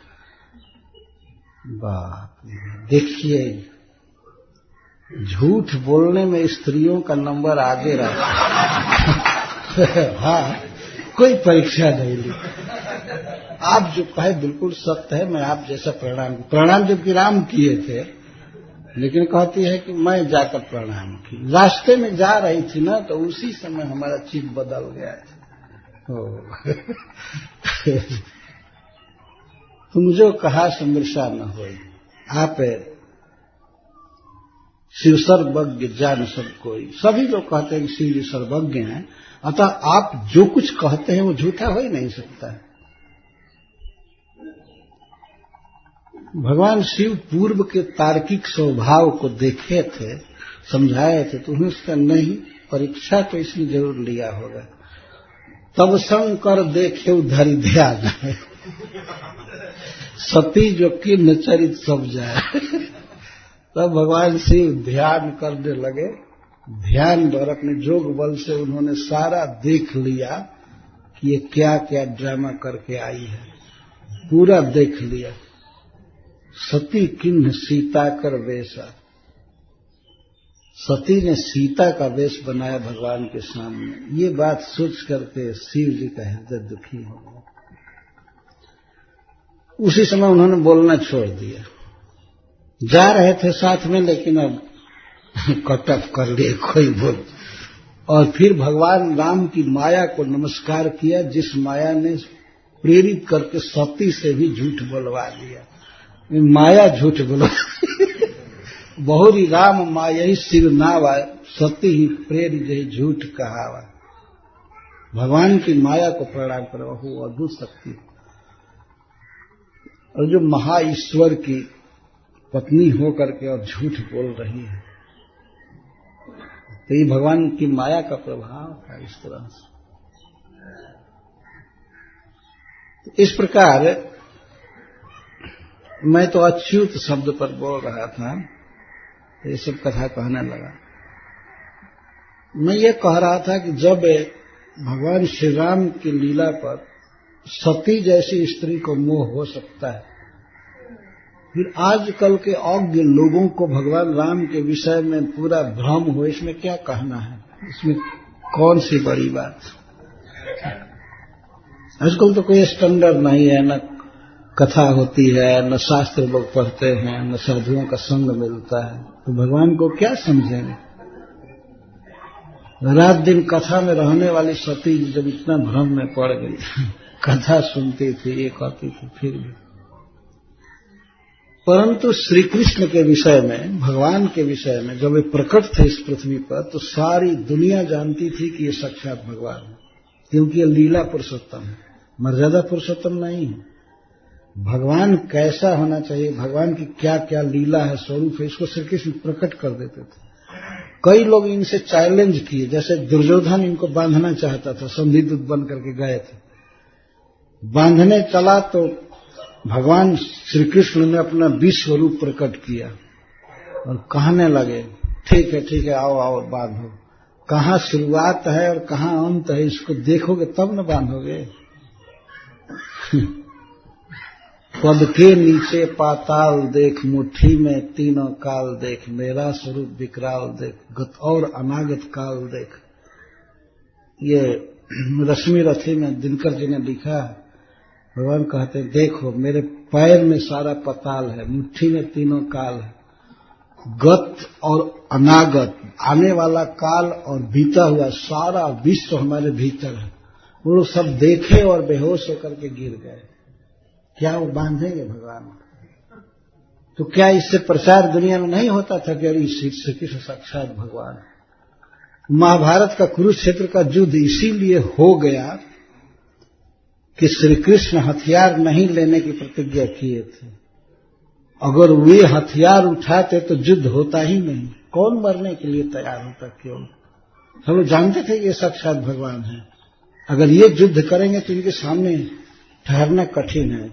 बाप रे, देखिए झूठ बोलने में स्त्रियों का नंबर आगे रहा। हाँ, कोई परीक्षा नहीं ली। आप जो कहे बिल्कुल सत्य है, मैं आप जैसा प्रणाम जबकि राम किए थे, लेकिन कहती है कि मैं जाकर प्रणाम की। रास्ते में जा रही थी ना, तो उसी समय हमारा चित्त बदल गया था। तुम जो कहा समृषा न होई, आप शिव सर्वज्ञ जान सब कोई। सभी लोग कहते हैं कि शिव जी सर्वज्ञ हैं, अतः आप जो कुछ कहते हैं वो झूठा हो ही नहीं सकता। भगवान शिव पूर्व के तार्किक स्वभाव को देखे थे, समझाए थे, तो उन्हें उसका नहीं, परीक्षा तो इसलिए जरूर लिया होगा। तब शंकर देखे धरि ध्यान सती जो किन्न चरित सब जाए। तब भगवान शिव ध्यान करने लगे। ध्यान पर अपने जोग बल से उन्होंने सारा देख लिया कि ये क्या क्या ड्रामा करके आई है, पूरा देख लिया। सती किन्न सीता कर वेशा, सती ने सीता का वेश बनाया भगवान के सामने। ये बात सोच करके शिव जी का हृदय दुखी हो गया। उसी समय उन्होंने बोलना छोड़ दिया। जा रहे थे साथ में, लेकिन अब कटअप कर लिए कोई बोल। और फिर भगवान राम की माया को नमस्कार किया, जिस माया ने प्रेरित करके सती से भी झूठ बोलवा दिया। माया झूठ बोलो। बहुरी राम माया ही शिव नावा, सती ही प्रेरी जही झूठ कहावा। भगवान की माया को प्रणाम करो, वो अद्भुत शक्ति। और जो महा ईश्वर की पत्नी होकर के और झूठ बोल रही है, तो ये भगवान की माया का प्रभाव था इस तरह से। तो इस प्रकार मैं तो अच्युत शब्द पर बोल रहा था, तो ये सब कथा कहने लगा। मैं ये कह रहा था कि जब भगवान श्री राम की लीला पर सती जैसी स्त्री को मोह हो सकता है, फिर आजकल के अज्ञ लोगों को भगवान राम के विषय में पूरा भ्रम हो, इसमें क्या कहना है? इसमें कौन सी बड़ी बात? आजकल तो कोई स्टैंडर्ड नहीं है, न कथा होती है, न शास्त्र लोग पढ़ते हैं, न साधुओं का संग मिलता है, तो भगवान को क्या समझेंगे? रात दिन कथा में रहने वाली सती जब इतना भ्रम में पड़ गई, कथा सुनती थी, ये कहती थी, फिर भी। परंतु श्री कृष्ण के विषय में, भगवान के विषय में जब वे प्रकट थे इस पृथ्वी पर, तो सारी दुनिया जानती थी कि ये साक्षात भगवान है, क्योंकि ये लीला पुरुषोत्तम है, मर्यादा पुरुषोत्तम नहीं है। भगवान कैसा होना चाहिए, भगवान की क्या क्या लीला है, स्वरूप है, इसको श्री कृष्ण प्रकट कर देते थे। कई लोग इनसे चैलेंज किए, जैसे दुर्योधन इनको बांधना चाहता था, संधिदूत बन करके गए थे। बांधने चला तो भगवान श्री कृष्ण ने अपना विश्व रूप प्रकट किया और कहने लगे, ठीक है, आओ आओ बांधो। कहाँ शुरुआत है और कहाँ अंत है, इसको देखोगे तब न बांधोगे। पद के नीचे पाताल देख, मुट्ठी में तीनों काल देख, मेरा स्वरूप विकराल देख, गत और अनागत काल देख। ये रश्मि रथी में दिनकर जी ने लिखा है। भगवान कहते हैं, देखो मेरे पैर में सारा पताल है, मुट्ठी में तीनों काल है, गत और अनागत, आने वाला काल और बीता हुआ सारा विश्व हमारे भीतर है। वो लोग सब देखे और बेहोश होकर के गिर गए। क्या वो बांधेंगे भगवान? तो क्या इससे प्रचार दुनिया में नहीं होता था कि अरे श्री कृष्ण साक्षात भगवान? महाभारत का कुरुक्षेत्र का युद्ध इसीलिए हो गया कि श्री कृष्ण हथियार नहीं लेने की प्रतिज्ञा किए थे। अगर वे हथियार उठाते तो युद्ध होता ही नहीं। कौन मरने के लिए तैयार होता? क्यों? हम लोग जानते थे कि ये साक्षात भगवान है, अगर ये युद्ध करेंगे तो इनके सामने ठहरना कठिन है।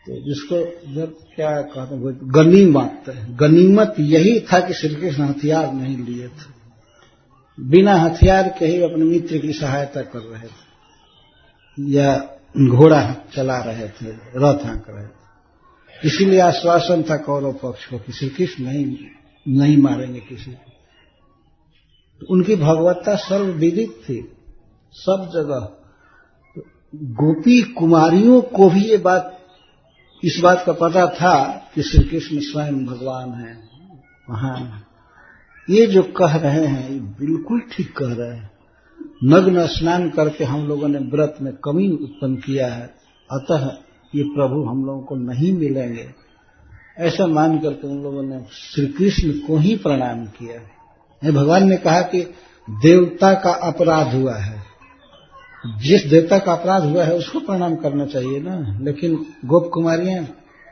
तो जिसको जब क्या कहते हैं, गनीमत, गनीमत यही था कि श्री कृष्ण हथियार नहीं लिए थे, बिना हथियार के ही अपने मित्र की सहायता कर रहे थे या घोड़ा चला रहे थे, रथ हाँक रहे थे। इसीलिए आश्वासन था कौरव पक्ष को कि श्री कृष्ण नहीं मारेंगे किसी को। तो उनकी भगवत्ता सर्वविदित थी सब जगह। तो गोपी कुमारियों को भी इस बात का पता था कि श्री कृष्ण स्वयं भगवान हैं, महान है। ये जो कह रहे हैं ये बिल्कुल ठीक कह रहे हैं। नग्न स्नान करके हम लोगों ने व्रत में कमी उत्पन्न किया है, अतः ये प्रभु हम लोगों को नहीं मिलेंगे, ऐसा मान करके उन लोगों ने श्री कृष्ण को ही प्रणाम किया। भगवान ने कहा कि देवता का अपराध हुआ है, जिस देवता का अपराध हुआ है उसको प्रणाम करना चाहिए ना, लेकिन गोप कुमारियां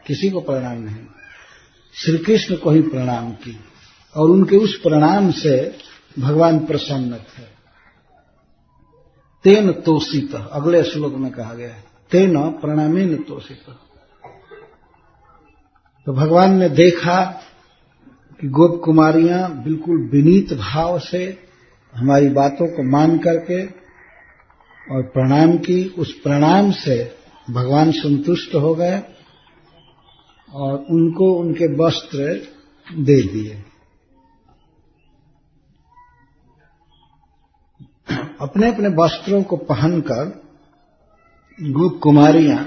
किसी को प्रणाम नहीं, श्री कृष्ण को ही प्रणाम की। और उनके उस प्रणाम से भगवान प्रसन्न थे। तेन तोषित, अगले श्लोक में कहा गया है, तेन प्रणामेन तोषित। तो भगवान ने देखा कि गोप कुमारियां बिल्कुल विनीत भाव से हमारी बातों को मान करके और प्रणाम की। उस प्रणाम से भगवान संतुष्ट हो गए और उनको उनके वस्त्र दे दिए। अपने अपने वस्त्रों को पहनकर गोप कुमारियां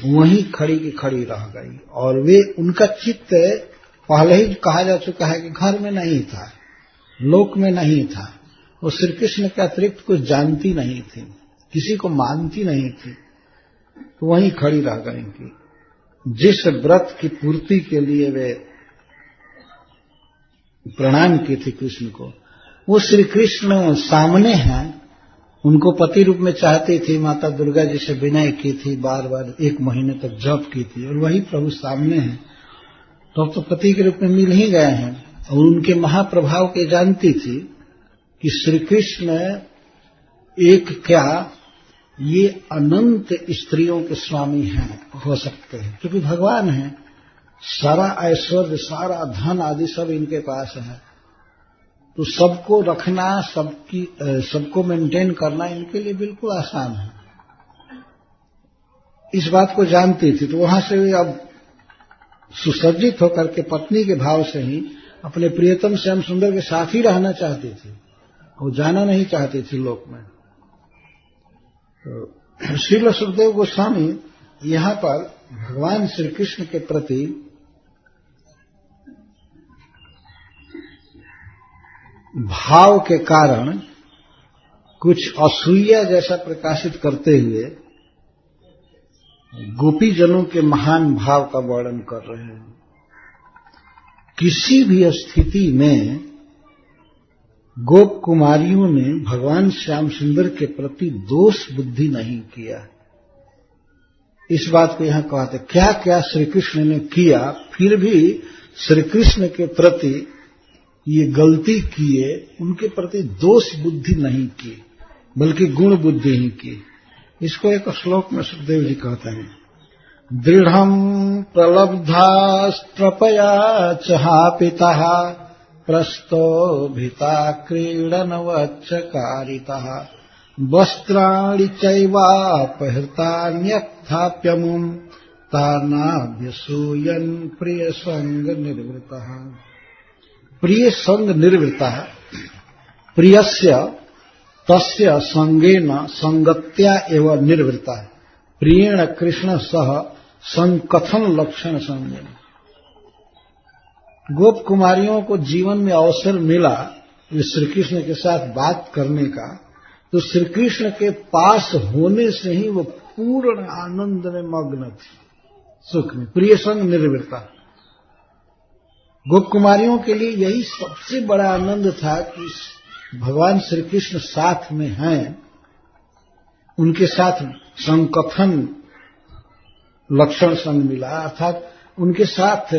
वहीं खड़ी की खड़ी रह गई और वे, उनका चित्त पहले ही कहा जा चुका है कि घर में नहीं था, लोक में नहीं था। वो श्री कृष्ण के अतिरिक्त कुछ जानती नहीं थी, किसी को मानती नहीं थी, तो वहीं खड़ी रह गई कि जिस व्रत की पूर्ति के लिए वे प्रणाम की थी कृष्ण को, वो श्री कृष्ण सामने हैं। उनको पति रूप में चाहती थी, माता दुर्गा जी से विनय की थी, बार बार 1 महीने तक जप की थी, और वही प्रभु सामने हैं। तो अब तो पति के रूप में मिल ही गए हैं। और उनके महाप्रभाव के जानती थी कि श्री कृष्ण एक क्या, ये अनंत स्त्रियों के स्वामी हैं, हो सकते हैं, क्योंकि भगवान हैं। सारा ऐश्वर्य, सारा धन आदि सब इनके पास है, तो सबको रखना, सबको मेंटेन करना इनके लिए बिल्कुल आसान है। इस बात को जानती थी, तो वहां से वे अब सुसज्जित होकर के पत्नी के भाव से ही अपने प्रियतम श्याम सुंदर के साथ ही रहना चाहती थी, वो जाना नहीं चाहती थी लोक में। तो श्रील सुखदेव गोस्वामी यहां पर भगवान श्री कृष्ण के प्रति भाव के कारण कुछ असूया जैसा प्रकाशित करते हुए गोपी जनों के महान भाव का वर्णन कर रहे हैं। किसी भी स्थिति में गोप कुमारियों ने भगवान श्याम सुंदर के प्रति दोष बुद्धि नहीं किया। इस बात को यहां कहते, क्या क्या श्री कृष्ण ने किया, फिर भी श्री कृष्ण के प्रति ये गलती किए, उनके प्रति दोष बुद्धि नहीं की, बल्कि गुण बुद्धि ही की। इसको एक श्लोक में सुखदेव जी कहते हैं, दृढ़ं प्रलब्धास्त्रपया चहापितः प्रस्तोभिता क्रीडनवच्चकारितः वस्त्राणि चैवापहृतान्यथाप्यमुं तानाभ्यसूयन् प्रियसंग निर्वृतः। प्रिय संग निर्वृतः, प्रियस्य तस्य संगेन संगत्या एव निर्वृतः, प्रियेण कृष्ण सह संकथन लक्षण संगेन। गोप कुमारियों को जीवन में अवसर मिला श्री कृष्ण के साथ बात करने का, तो श्री कृष्ण के पास होने से ही वो पूर्ण आनंद में मग्न थी, सुख में। प्रिय संग निर्वृतः, गोप कुमारियों के लिए यही सबसे बड़ा आनंद था कि भगवान श्री कृष्ण साथ में हैं, उनके साथ संकथन लक्षण संग मिला, अर्थात उनके साथ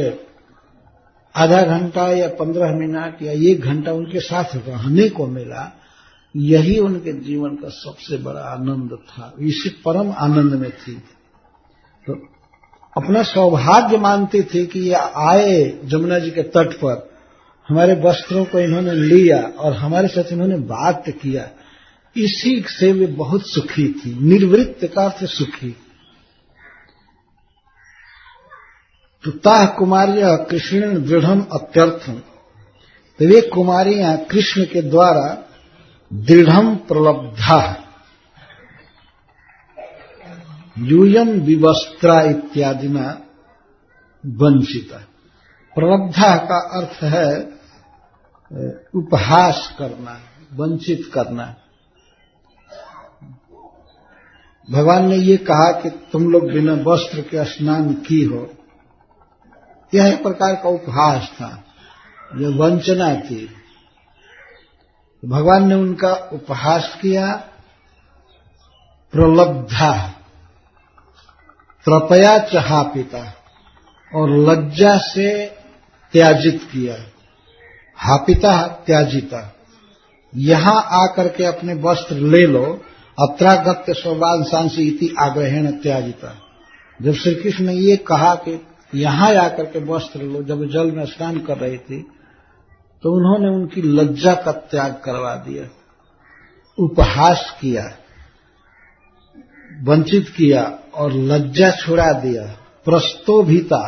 आधा घंटा या 15 मिनट या 1 घंटा उनके साथ रहने को मिला, यही उनके जीवन का सबसे बड़ा आनंद था, इसी परम आनंद में थी। तो अपना सौभाग्य मानती थी कि ये आए जमुना जी के तट पर, हमारे वस्त्रों को इन्होंने लिया और हमारे साथ इन्होंने बात किया, इसी से वे बहुत सुखी थी, निर्वृत्त का अर्थ सुखी। तो ताः कुमार्य कृष्ण दृढ़म अत्यर्थम, तो वे कुमारियां कृष्ण के द्वारा दृढ़म प्रलब्धा, यूयम विवस्त्रा इत्यादि न वंचिता। प्रलब्धा का अर्थ है उपहास करना, वंचित करना। भगवान ने ये कहा कि तुम लोग बिना वस्त्र के स्नान की हो, यह एक प्रकार का उपहास था, यह वंचना थी। भगवान ने उनका उपहास किया। प्रलब्धा, त्रपया चहापिता, और लज्जा से त्याजित किया। हापिता त्याजिता, यहां आकर के अपने वस्त्र ले लो। अत्रागत्य स्वबांसांसी इति आग्रहेण त्याजिता, जब श्री कृष्ण ने ये कहा कि यहां आकर के वस्त्र लो, जब जल में स्नान कर रही थी, तो उन्होंने उनकी लज्जा का त्याग करवा दिया, उपहास किया, वंचित किया और लज्जा छुड़ा दिया। प्रस्तोभिता,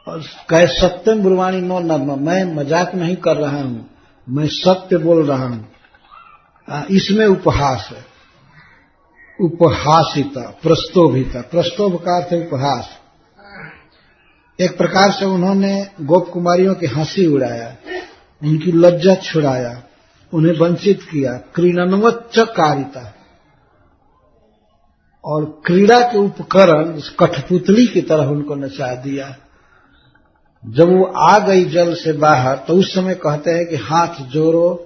और कहे सत्यम ब्रुवाणी नो नर्म, मैं मजाक नहीं कर रहा हूं, मैं सत्य बोल रहा हूं। इसमें उपहास है, उपहासिता, प्रस्तोभिता। प्रस्तोभ का अर्थ है उपहास। एक प्रकार से उन्होंने गोप कुमारियों की हंसी उड़ाया, उनकी लज्जा छुड़ाया, उन्हें वंचित किया। क्रीडनवच्च कारिता, और क्रीड़ा के उपकरण कठपुतली की तरह उनको नचा दिया। जब वो आ गई जल से बाहर, तो उस समय कहते हैं कि हाथ जोड़ो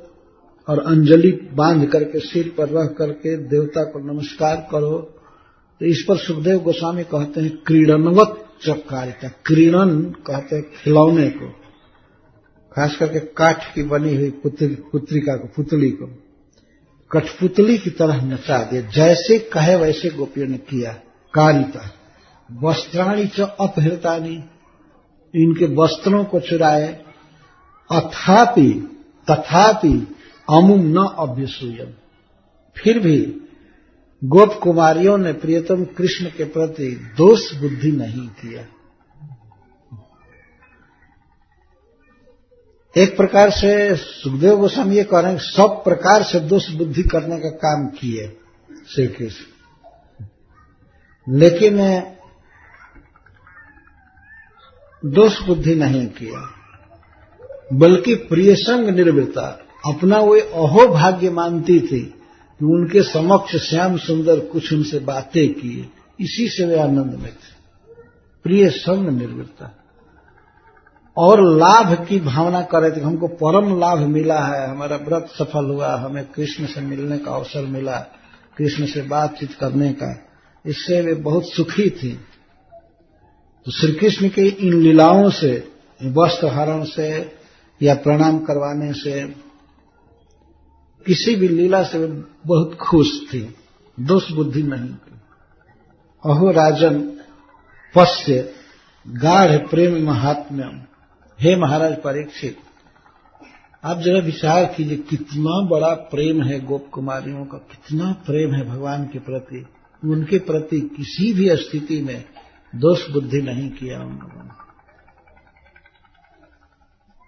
और अंजलि बांध करके सिर पर रख करके देवता को नमस्कार करो। तो इस पर सुखदेव गोस्वामी कहते हैं क्रीडनवत चकारिता। क्रीडन कहते हैं खिलौने को, खास करके काठ की बनी हुई पुत्रिका को, पुतली को कठपुतली की तरह नचा दिया। जैसे कहे वैसे गोपियों ने किया। कारिता, वस्त्राणी च अपहृतानी, इनके वस्त्रों को चुराए। तथापि अमुम न अभ्यसूयम, फिर भी गोप कुमारियों ने प्रियतम कृष्ण के प्रति दोष बुद्धि नहीं किया। एक प्रकार से सुखदेव गोस्वामी ये कह रहे हैं, सब प्रकार से दोष बुद्धि करने का काम किए श्री कृष्ण, लेकिन दोष बुद्धि नहीं किया, बल्कि प्रिय संग निर्वृत्ता, अपना वो अहोभाग्य मानती थी कि उनके समक्ष श्याम सुंदर कुछ उनसे बातें किए, इसी से वे आनंद में थे। प्रिय संग निर्वृत्ता, और लाभ की भावना कर रहे थे, हमको परम लाभ मिला है, हमारा व्रत सफल हुआ, हमें कृष्ण से मिलने का अवसर मिला, कृष्ण से बातचीत करने का, इससे वे बहुत सुखी थी। तो श्री कृष्ण की इन लीलाओं से, वस्त्र हरण से या प्रणाम करवाने से, किसी भी लीला से वे बहुत खुश थी, दोष बुद्धि नहीं थी। अहो राजन पश्य गाढ़ प्रेम महात्म्यम, हे महाराज परीक्षित, आप जरा विचार कीजिए कितना बड़ा प्रेम है गोप कुमारियों का, कितना प्रेम है भगवान के प्रति। उनके प्रति किसी भी स्थिति में दोष बुद्धि नहीं किया उन लोगों ने।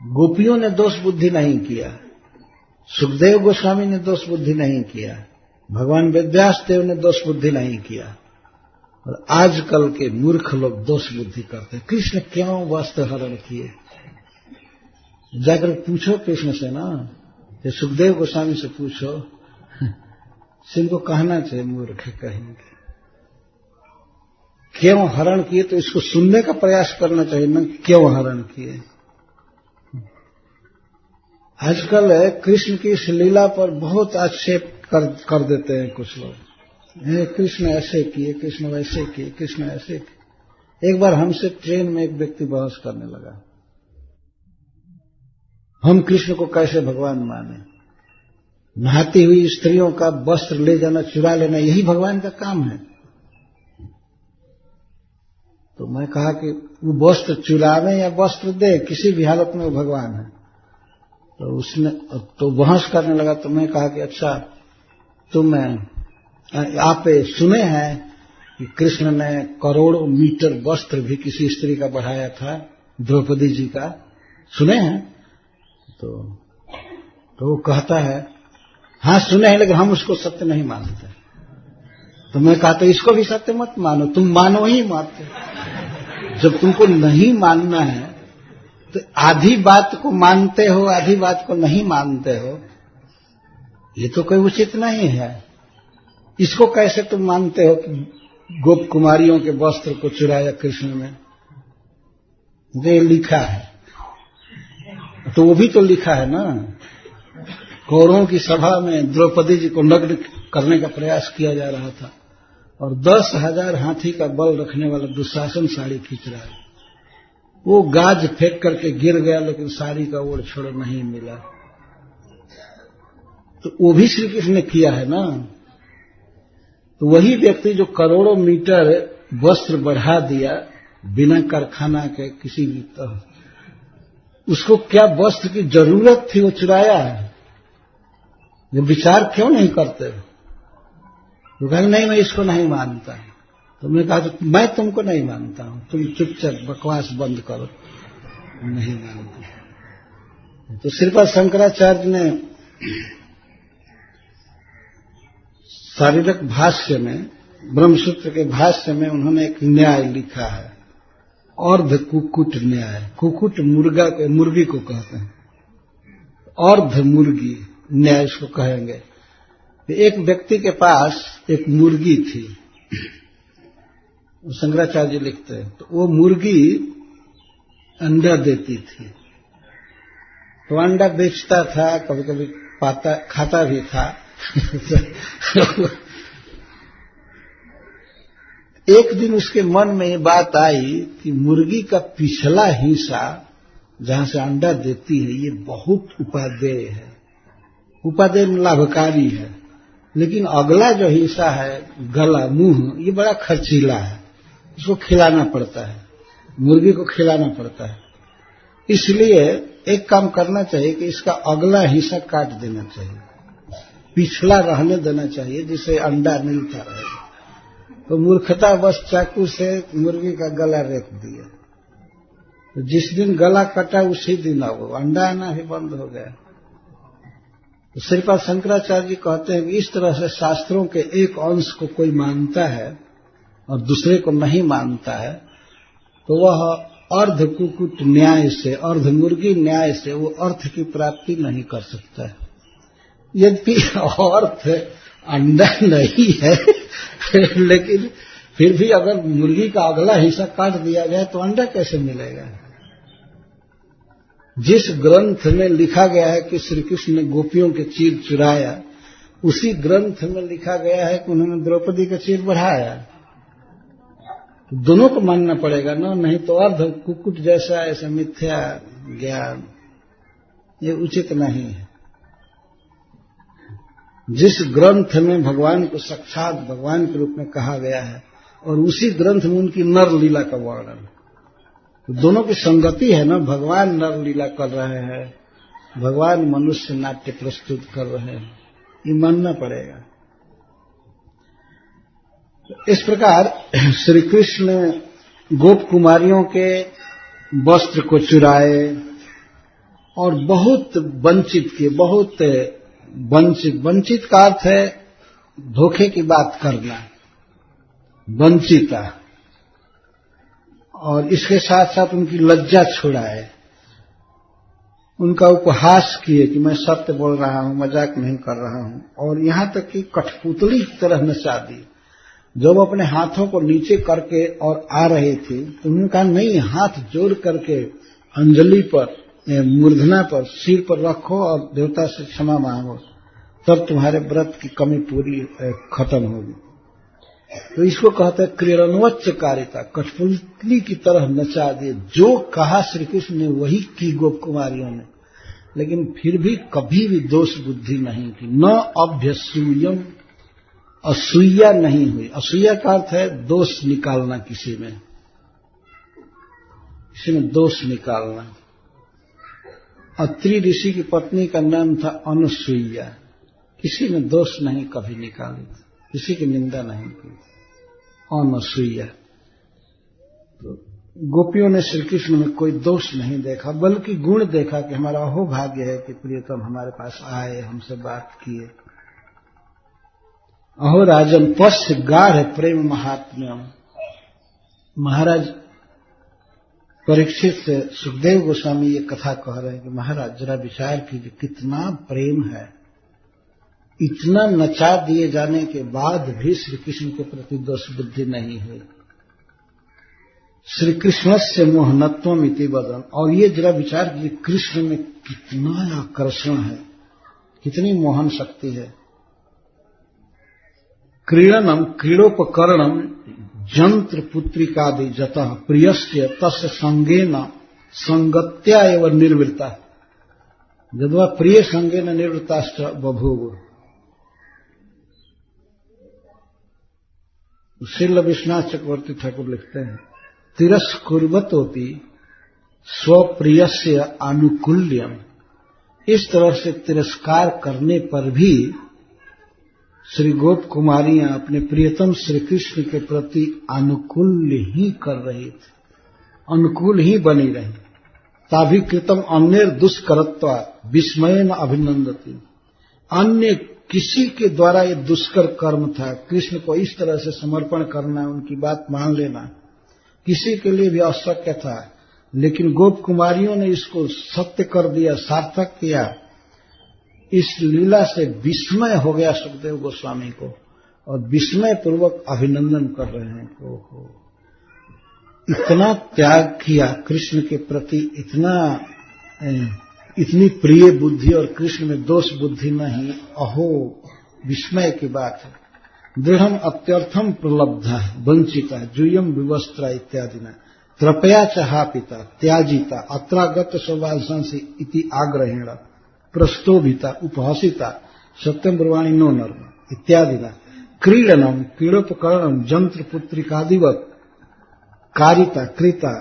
गोपियों ने दोष बुद्धि नहीं किया, सुखदेव गोस्वामी ने दोष बुद्धि नहीं किया, भगवान वेदव्यास देव ने दोष बुद्धि नहीं किया। और आजकल के मूर्ख लोग दोष बुद्धि करते हैं। कृष्ण क्यों वस्त्र हरण किए? जाकर पूछो कृष्ण से ना, ये सुखदेव गोस्वामी से पूछो, सिंह को कहना चाहिए मूर्ख कहेंगे। क्यों हरण किए तो इसको सुनने का प्रयास करना चाहिए ना, क्यों हरण किए। आजकल कृष्ण की इस लीला पर बहुत आक्षेप कर देते हैं कुछ लोग, कृष्ण ऐसे किए, कृष्ण वैसे किए, कृष्ण ऐसे किए। एक बार हमसे ट्रेन में एक व्यक्ति बहस करने लगा, हम कृष्ण को कैसे भगवान माने? नहाती हुई स्त्रियों का वस्त्र ले जाना, चुरा लेना, यही भगवान का काम है। तो मैं कहा कि वो वस्त्र चुरावे या वस्त्र दे, किसी भी हालत में वो भगवान है। तो उसने तो बहस करने लगा। तो मैं कहा कि अच्छा, तुम आप सुने हैं कि कृष्ण ने करोड़ों मीटर वस्त्र भी किसी स्त्री का बढ़ाया था, द्रौपदी जी का, सुने हैं? तो वो कहता है हाँ सुने हैं, लेकिन हम उसको सत्य नहीं मानते। तो मैं कहा तो इसको भी सत्य मत मानो, तुम मानो ही मत। जब तुमको नहीं मानना है तो आधी बात को मानते हो, आधी बात को नहीं मानते हो, ये तो कोई उचित नहीं है। इसको कैसे तुम मानते हो कि गोप कुमारियों के वस्त्र को चुराया कृष्ण ने? ये लिखा है, तो वो भी तो लिखा है ना। कौरवों की सभा में द्रौपदी जी को नग्न करने का प्रयास किया जा रहा था और 10,000 हाथी का बल रखने वाला दुशासन साड़ी खींच रहा है। वो गाज फेंक करके गिर गया, लेकिन साड़ी का ओढ़ छोड़ नहीं मिला। तो वो भी श्री कृष्ण ने किया है ना। तो वही व्यक्ति जो करोड़ों मीटर वस्त्र बढ़ा दिया बिना कारखाना के किसी भी तरह, उसको क्या वस्त्र की जरूरत थी? वो चुराया है। ये विचार क्यों नहीं करते? वो कहा नहीं, मैं इसको नहीं मानता। तो मैंने कहा तो मैं तुमको नहीं मानता हूं, तुम चुपचाप बकवास बंद करो। नहीं मानते। तो श्रीपाद शंकराचार्य ने शारीरक भाष्य में, ब्रह्मसूत्र के भाष्य में उन्होंने एक न्याय लिखा है, अर्ध कुकुट न्याय। कुकुट मुर्गी को कहते हैं, अर्ध मुर्गी न्याय इसको कहेंगे। एक व्यक्ति के पास एक मुर्गी थी, शंकराचार्य जी लिखते हैं, तो वो मुर्गी अंडा देती थी। तो अंडा बेचता था, कभी कभी पाता खाता भी था। एक दिन उसके मन में ये बात आई कि मुर्गी का पिछला हिस्सा जहां से अंडा देती है ये बहुत उपादेय है, उपादेय लाभकारी है, लेकिन अगला जो हिस्सा है गला मुंह, ये बड़ा खर्चीला है, इसको खिलाना पड़ता है, मुर्गी को खिलाना पड़ता है। इसलिए एक काम करना चाहिए कि इसका अगला हिस्सा काट देना चाहिए, पिछला रहने देना चाहिए, जिससे अंडा मिलता रहेगा। तो मूर्खता बस चाकू से मुर्गी का गला रेत दिया। तो जिस दिन गला कटा उसी दिन वो अंडा आना ही बंद हो गया। तो श्रीपाद शंकराचार्य जी कहते हैं कि इस तरह से शास्त्रों के एक अंश को कोई मानता है और दूसरे को नहीं मानता है, तो वह अर्ध कुकुट न्याय से, अर्ध मुर्गी न्याय से वो अर्थ की प्राप्ति नहीं कर सकता है। यद्यपि अर्थ अंडा नहीं है, लेकिन फिर भी अगर मुर्गी का अगला हिस्सा काट दिया जाए तो अंडा कैसे मिलेगा? जिस ग्रंथ में लिखा गया है कि श्री कृष्ण ने गोपियों के चीर चुराया, उसी ग्रंथ में लिखा गया है कि उन्होंने द्रौपदी का चीर बढ़ाया। तो दोनों को मानना पड़ेगा ना, नहीं तो अर्ध कुकुट जैसा ऐसा मिथ्या ज्ञान ये उचित नहीं है। जिस ग्रंथ में भगवान को साक्षात भगवान के रूप में कहा गया है और उसी ग्रंथ में उनकी नर लीला का वर्णन, तो दोनों की संगति है ना। भगवान नर लीला कर रहे हैं, भगवान मनुष्य नाट्य प्रस्तुत कर रहे हैं, ये मानना पड़ेगा। इस प्रकार श्री कृष्ण ने गोप कुमारियों के वस्त्र को चुराए और बहुत वंचित किए, बहुत वंचित का अर्थ है धोखे की बात करना, वंचिता, और इसके साथ साथ उनकी लज्जा छुड़ाए, उनका उपहास किए कि मैं सत्य बोल रहा हूं, मजाक नहीं कर रहा हूं, और यहां तक कि कठपुतली की तरह नचा दी। जब अपने हाथों को नीचे करके और आ रहे थे तो उन्होंने कहा नहीं, हाथ जोड़ करके अंजलि पर, मूर्धना पर, सिर पर रखो और देवता से क्षमा मांगो, तब तुम्हारे व्रत की कमी पूरी खत्म होगी। तो इसको कहते हैं क्रीड़नवच्चकारिता, कठपुतली की तरह नचा दिए। जो कहा श्री कृष्ण ने वही की गोप कुमारियों ने, लेकिन फिर भी कभी भी दोष बुद्धि नहीं की। न अभ्यसूयम, असूया नहीं हुई। असूया का अर्थ है दोष निकालना, किसी में दोष निकालना। अत्रि ऋषि की पत्नी का नाम था अनुसूया। किसी ने दोष नहीं कभी निकाली, किसी की निंदा नहीं की, अनुसूया। तो गोपियों ने श्री कृष्ण में कोई दोष नहीं देखा, बल्कि गुण देखा कि हमारा अहो भाग्य है कि प्रियतम हमारे पास आए, हमसे बात किए। अहो राजन पश्य गाढ़ प्रेम महात्म्यम। महाराज परीक्षित से सुखदेव गोस्वामी ये कथा कह रहे हैं कि महाराज जरा विचार कीजिए, कितना प्रेम है। इतना नचा दिए जाने के बाद भी श्री कृष्ण के प्रति दोष बुद्धि नहीं हुई। श्री कृष्ण से मोहनत्वम इति वदन। और ये जरा विचार कीजिए, कृष्ण में कितना आकर्षण है, कितनी मोहन शक्ति है। क्रीडनम क्रीडोपकरणम जंत्र पुत्रिकादि जतः प्रियस्य तस्य संगेन संगत्या एवं निर्वृत्ता यद्वा प्रिय संगेन निर्वृत्ताश्च बभूव। श्रील विश्वनाथ चक्रवर्ती ठाकुर लिखते हैं, तिरस्कुर्वतोपि स्वप्रियस्य आनुकूल्यम। इस तरह से तिरस्कार करने पर भी श्री गोप कुमारियां अपने प्रियतम श्री कृष्ण के प्रति अनुकूल ही कर रही थी, अनुकूल ही बनी रही। ताभि कृतम अन्य दुष्करत्वा विस्मयेन अभिनंदती। अन्य किसी के द्वारा ये दुष्कर कर्म था, कृष्ण को इस तरह से समर्पण करना, उनकी बात मान लेना किसी के लिए भी अशक्य था, लेकिन गोप कुमारियों ने इसको सत्य कर दिया, सार्थक किया। इस लीला से विस्मय हो गया सुखदेव गोस्वामी को, और विस्मय पूर्वक अभिनंदन कर रहे हैं। ओहो, इतना त्याग किया कृष्ण के प्रति, इतनी प्रिय बुद्धि, और कृष्ण में दोष बुद्धि नहीं। अहो, विस्मय की बात है। दृढ़म अत्यर्थम प्रलब्धा वंचिता जूयम विवस्त्रा इत्यादि न त्रपया चहापिता त्याजिता अत्रागत सौभाषंसी इति आग्रहेण प्रस्तोभिता उपहसिता सत्यम ब्रवाणी नो नर्म इत्यादि न क्रीडनम क्रीडोपकरणम जंत्र पुत्रिकादिवत कारिता कृता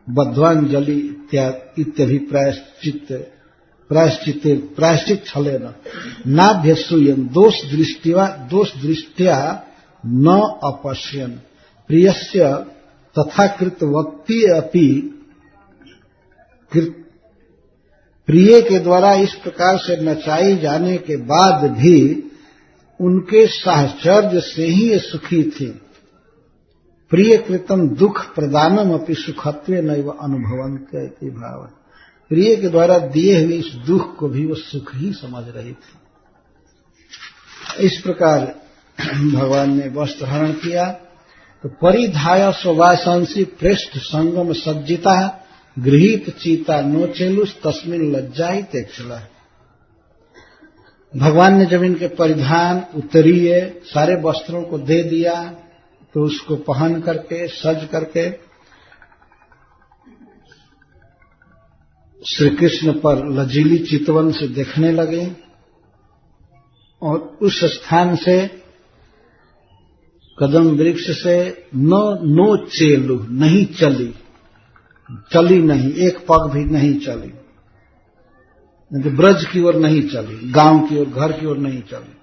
बद्ध्वांजलि इत्यभि प्रायश्चित छलेन नाभ्यसूयन दोष दृष्टिया न अपश्यन प्रियस्य तथा कृतवत्ती अपि प्रिय के द्वारा इस प्रकार से नचाई जाने के बाद भी उनके साहचर्य से ही ये सुखी थी। प्रिय कृतम दुख प्रदानम अपि सुखत्वे नैव अनुभवन्ते इति भाव। प्रिय के द्वारा दिए हुए इस दुख को भी वो सुख ही समझ रही थी। इस प्रकार भगवान ने वस्त्र हरण किया तो परिधाय स्ववासांसी पृष्ठ संगम सज्जिता गृहीत चीता नोचेलुस तस्मिन लज्जाई तेक्षला। भगवान ने जब इनके परिधान उत्तरीय सारे वस्त्रों को दे दिया तो उसको पहन करके सज करके श्री कृष्ण पर लजीली चितवन से देखने लगे और उस स्थान से कदम वृक्ष से नो चेलू नहीं चली नहीं, एक पग भी नहीं चली, तो ब्रज की ओर नहीं चली, गांव की ओर घर की ओर नहीं चली।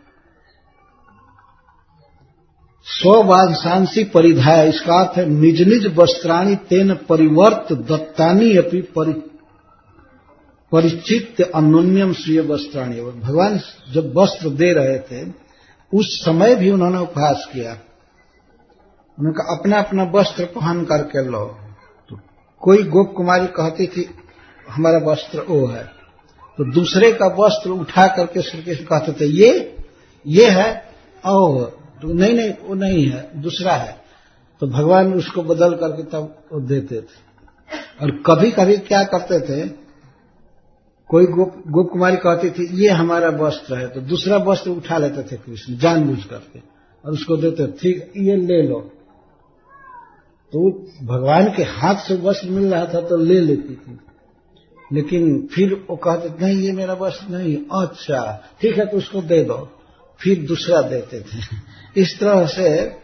स्ववांसांसी परिधाय, इसका अर्थ है निज निज वस्त्राणि तेन परिवर्त दत्तानि अपि परिचित अन्योन्यम स्वीय वस्त्राणि। भगवान जब वस्त्र दे रहे थे उस समय भी उन्होंने उपहास किया। उन्होंने कहा अपना अपना वस्त्र पहन करके लो। तो कोई गोप कुमारी कहती थी हमारा वस्त्र वो है, तो दूसरे का वस्त्र उठा करके श्री कृष्ण कहते थे ये है, ओ तो नहीं वो नहीं है, दूसरा है। तो भगवान उसको बदल करके तब वो देते थे। और कभी कभी क्या करते थे, कोई गोप कुमारी कहती थी ये हमारा वस्त्र है, तो दूसरा वस्त्र उठा लेते थे कृष्ण जानबूझ करके और उसको देते, ठीक ये ले लो। तो भगवान के हाथ से वस्त्र मिल रहा था तो ले लेती थी, लेकिन फिर वो कहते नहीं ये मेरा वस्त्र नहीं, अच्छा ठीक है तो उसको दे दो, फिर दूसरा देते थे। इस तरह से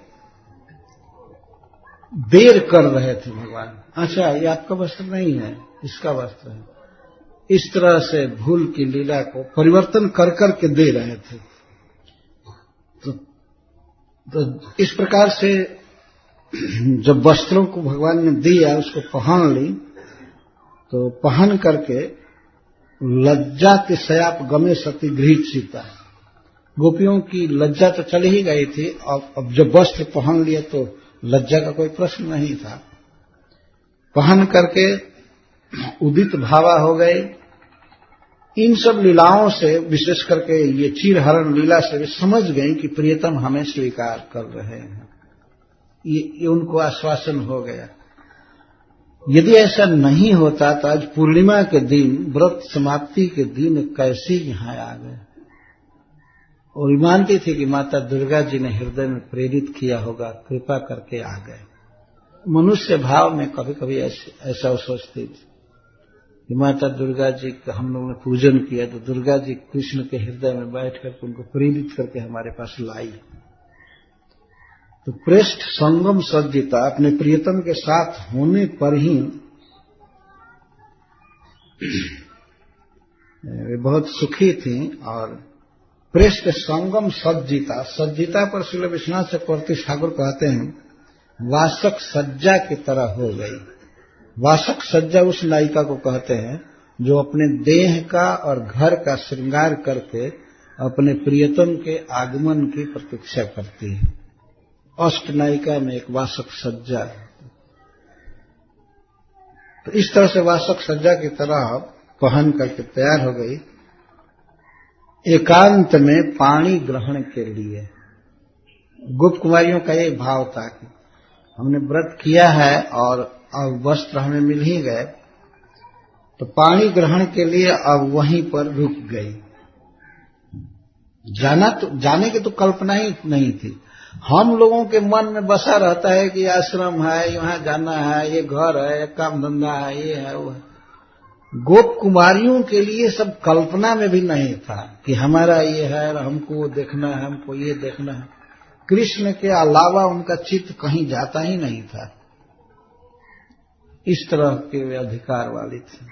देर कर रहे थे भगवान। अच्छा ये आपका वस्त्र नहीं है, इसका वस्त्र है। इस तरह से भूल की लीला को परिवर्तन कर कर के दे रहे थे। तो इस प्रकार से जब वस्त्रों को भगवान ने दिया, उसको पहन ली, तो पहन करके लज्जा के सयाप गमे सती गृहीत सीता। गोपियों की लज्जा तो चली ही गई थी, अब जब वस्त्र पहन लिए तो लज्जा का कोई प्रश्न नहीं था। पहन करके उदित भावा हो गए। इन सब लीलाओं से, विशेष करके ये चीरहरण लीला से वे समझ गए कि प्रियतम हमें स्वीकार कर रहे हैं। ये उनको आश्वासन हो गया। यदि ऐसा नहीं होता तो आज पूर्णिमा के दिन, व्रत समाप्ति के दिन कैसे यहां आ गए। और मानती थी कि माता दुर्गा जी ने हृदय में प्रेरित किया होगा, कृपा करके आ गए। मनुष्य भाव में कभी कभी ऐसा सोचती थी कि माता दुर्गा जी का हम लोगों ने पूजन किया तो दुर्गा जी कृष्ण के हृदय में बैठ करके उनको प्रेरित करके हमारे पास लाई। तो पृष्ठ संगम सज्जिता, अपने प्रियतम के साथ होने पर ही वे बहुत सुखी थी। और पृष्ठ संगम सज्जिता, सज्जिता पर श्रील विश्वनाथ चक्रवर्ती ठाकुर कहते हैं वासक सज्जा की तरह हो गई। वासक सज्जा उस नायिका को कहते हैं जो अपने देह का और घर का श्रृंगार करके अपने प्रियतम के आगमन की प्रतीक्षा करती है। अष्ट नायिका में एक वासक सज्जा है। तो इस तरह से वासक सज्जा की तरह पहन करके तैयार हो गई, एकांत में पानी ग्रहण के लिए। गोप कुमारियों का ये भाव था कि हमने व्रत किया है और अब वस्त्र हमें मिल ही गए, तो पानी ग्रहण के लिए अब वहीं पर रुक गई। जाने की तो कल्पना ही नहीं थी। हम लोगों के मन में बसा रहता है कि आश्रम है, यहाँ जाना है, ये घर है, काम धंधा है, ये है वो है। गोप कुमारियों के लिए सब कल्पना में भी नहीं था कि हमारा ये है, हमको वो देखना है, हमको ये देखना है। कृष्ण के अलावा उनका चित्त कहीं जाता ही नहीं था। इस तरह के वे अधिकार वाली थी।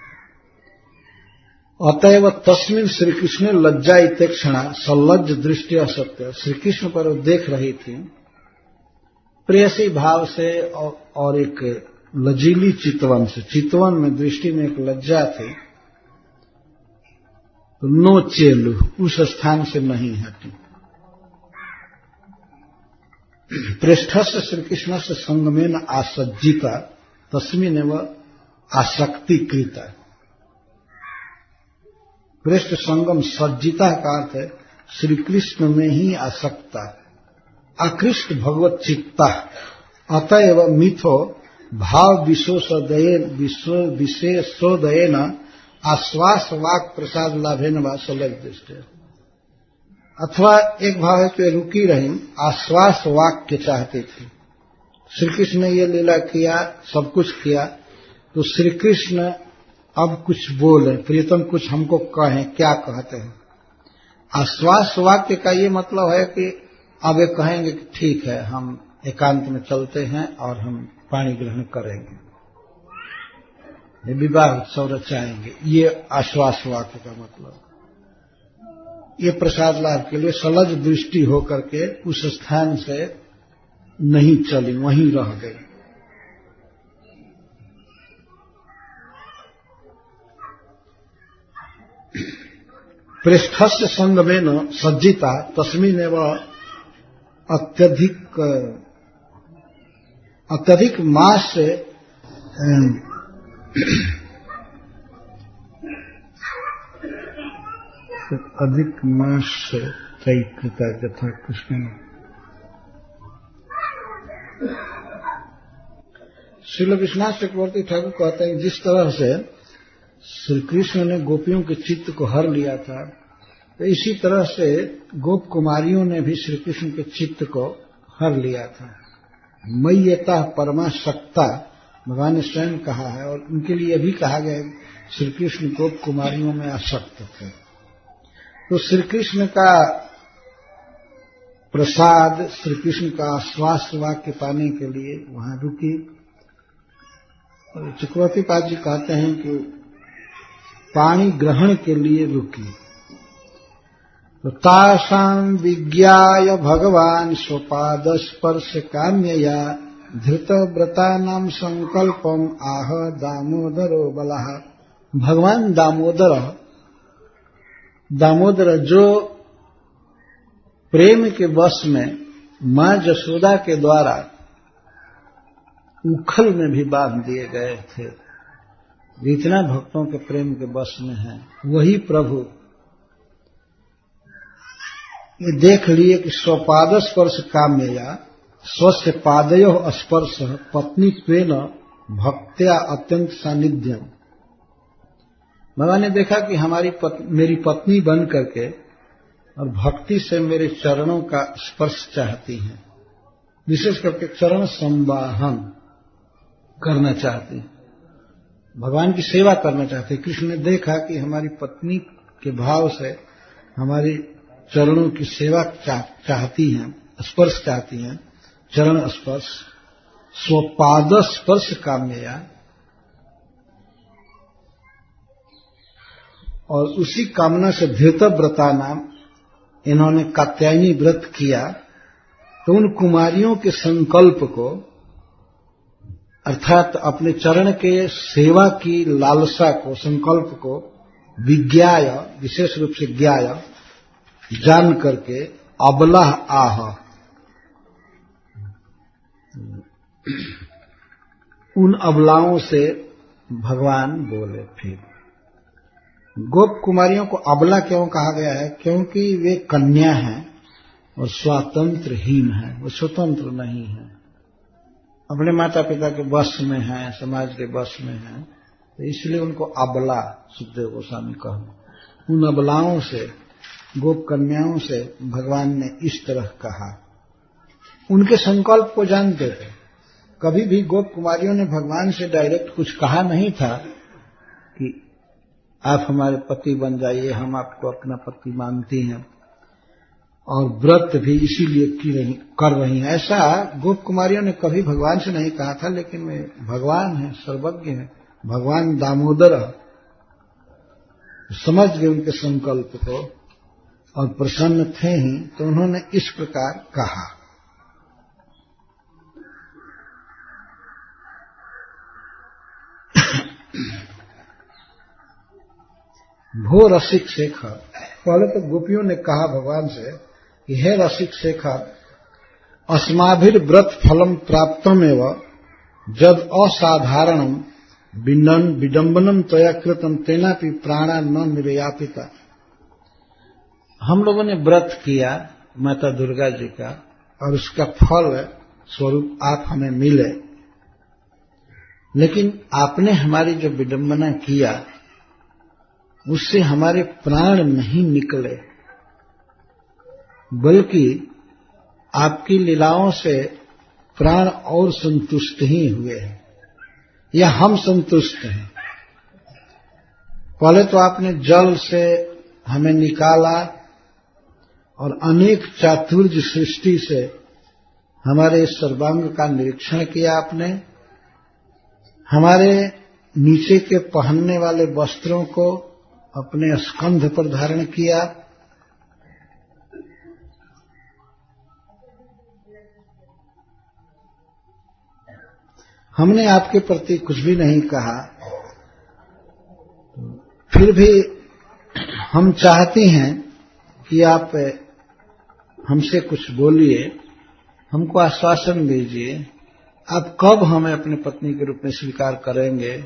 अतएव तस्मिन श्री कृष्ण लज्जा इतेक्षणा सल्लज्ज दृष्टि असत्य। श्री कृष्ण पर वो देख रही थी प्रेयसी भाव से और एक लजीली चितवन से। चितवन में दृष्टि में एक लज्जा थी, तो नो चेलु, उस स्थान से नहीं हटी। पृष्ठस्य श्री कृष्ण से संगमेन आसज्जिता तस्मिन एवं आसक्तिकृता। पृष्ठ संगम सज्जिता का अर्थ है श्री कृष्ण में ही आसक्ता, आकृष्ट भगवत चित्ता। अतएव मिथो भाव विशेषोदयेन आश्वास वाक प्रसाद लाभेन वासलग दृष्टि। अथवा एक भाव है कि रुकी रही, आश्वास वाक्य चाहती थी। श्री कृष्ण ने ये लीला किया, सब कुछ किया, तो श्री कृष्ण अब कुछ बोले, प्रियतम कुछ हमको कहें, क्या कहते हैं। आश्वास वाक्य का ये मतलब है कि अब ये कहेंगे कि ठीक है हम एकांत में चलते हैं और हम पानी ग्रहण करेंगे, विवाह उत्सव रचाएंगे। ये आश्वास वाक्य का मतलब। ये प्रसाद लाभ के लिए सलज दृष्टि होकर के उस स्थान से नहीं चली, वहीं रह गई। पृष्ठस्य संगमेन सज्जिता तस्मिन एवं अत्यधिक मास से अधिक मास से चैत्रता यथा कृष्ण। श्रील विश्वनाथ चक्रवर्ती ठाकुर कहते हैं जिस तरह से श्री कृष्ण ने गोपियों के चित्त को हर लिया था, तो इसी तरह से गोप कुमारियों ने भी श्री कृष्ण के चित्त को हर लिया था। मय्यता परमाशक्ता भगवान ने स्वयं कहा है, और उनके लिए भी कहा गया है श्री कृष्ण गोप कुमारियों में आसक्त थे। तो श्री कृष्ण का प्रसाद, श्री कृष्ण का आश्वास वाक्य पाने के लिए वहां रुकी। चक्रवर्ती पाद जी कहते हैं कि पानी ग्रहण के लिए रुकी। तो तासाम विज्ञाय भगवान स्वपाद स्पर्श काम्यया धृतव्रतानां संकल्पम आह दामोदरो बलः। भगवान दामोदर जो प्रेम के वश में मां जशोदा के द्वारा उखल में भी बांध दिए गए थे, जितना भक्तों के प्रेम के वश में है, वही प्रभु ये देख लिए कि स्वपाद स्पर्श काम्यया स्वस्य पादयो स्पर्श पत्नी त्वेन भक्त्या अत्यंत सानिध्यम। भगवान ने देखा कि मेरी पत्नी बन करके और भक्ति से मेरे चरणों का स्पर्श चाहती हैं, विशेष करके चरण संवाहन करना चाहती हैं, भगवान की सेवा करना चाहती हैं। कृष्ण ने देखा कि हमारी पत्नी के भाव से हमारी चरणों की सेवा चाहती हैं, स्पर्श चाहती हैं, चरण स्पर्श, स्वपाद स्पर्श काम्यया। और उसी कामना से धृतव्रता नाम इन्होंने कात्यायनी व्रत किया। तो उन कुमारियों के संकल्प को, अर्थात अपने चरण के सेवा की लालसा को, संकल्प को विज्ञाय, विशेष रूप से ज्ञाय जान करके अबला आह, उन अबलाओं से भगवान बोले। फिर गोप कुमारियों को अबला क्यों कहा गया है? क्योंकि वे कन्या हैं और स्वातंत्रहीन हैं, वो स्वतंत्र नहीं है, अपने माता पिता के वश में हैं, समाज के वश में हैं, तो इसलिए उनको अबला सुखदेव गोस्वामी कहते। उन अबलाओं से, गोप कन्याओं से भगवान ने इस तरह कहा। उनके संकल्प को जानते थे। कभी भी गोप कुमारियों ने भगवान से डायरेक्ट कुछ कहा नहीं था कि आप हमारे पति बन जाइए, हम आपको अपना पति मानती हैं, और व्रत भी इसीलिए कर रही हैं। ऐसा गोप कुमारियों ने कभी भगवान से नहीं कहा था, लेकिन वे भगवान हैं, सर्वज्ञ हैं, भगवान दामोदर समझ गए उनके संकल्प को और प्रसन्न थे ही, तो उन्होंने इस प्रकार कहा। भो रसिक शेखर, पहले तो गोपियों ने कहा भगवान से कि हे रसिक शेखर, अस्माभिर व्रत फलम प्राप्तमेव जद असाधारणम विडंबनम त्वया कृतम तेनापि प्राणा न निर्यापिता। हम लोगों ने व्रत किया माता दुर्गा जी का, और उसका फल स्वरूप आप हमें मिले, लेकिन आपने हमारी जो विडंबना किया उससे हमारे प्राण नहीं निकले, बल्कि आपकी लीलाओं से प्राण और संतुष्ट ही हुए हैं, या हम संतुष्ट हैं। पहले तो आपने जल से हमें निकाला और अनेक चातुर्य सृष्टि से हमारे सर्वांग का निरीक्षण किया आपने, हमारे नीचे के पहनने वाले वस्त्रों को अपने स्कंध पर धारण किया, हमने आपके प्रति कुछ भी नहीं कहा, फिर भी हम चाहती हैं कि आप हमसे कुछ बोलिए, हमको आश्वासन दीजिए, आप कब हमें अपने पत्नी के रूप में स्वीकार करेंगे,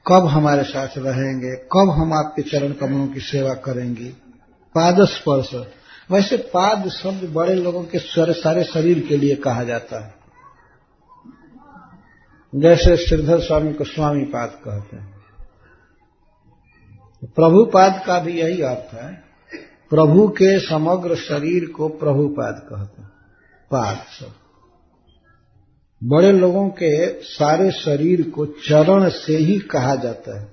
कब हमारे साथ रहेंगे, कब हम आपके चरण कमलों की सेवा करेंगी। पाद स्पर्श, वैसे पाद शब्द बड़े लोगों के सारे शरीर के लिए कहा जाता है, जैसे श्रीधर स्वामी को स्वामी पाद कहते हैं। प्रभुपाद का भी यही अर्थ है, प्रभु के समग्र शरीर को प्रभुपाद कहते हैं, पाद सब। बड़े लोगों के सारे शरीर को चरण से ही कहा जाता है।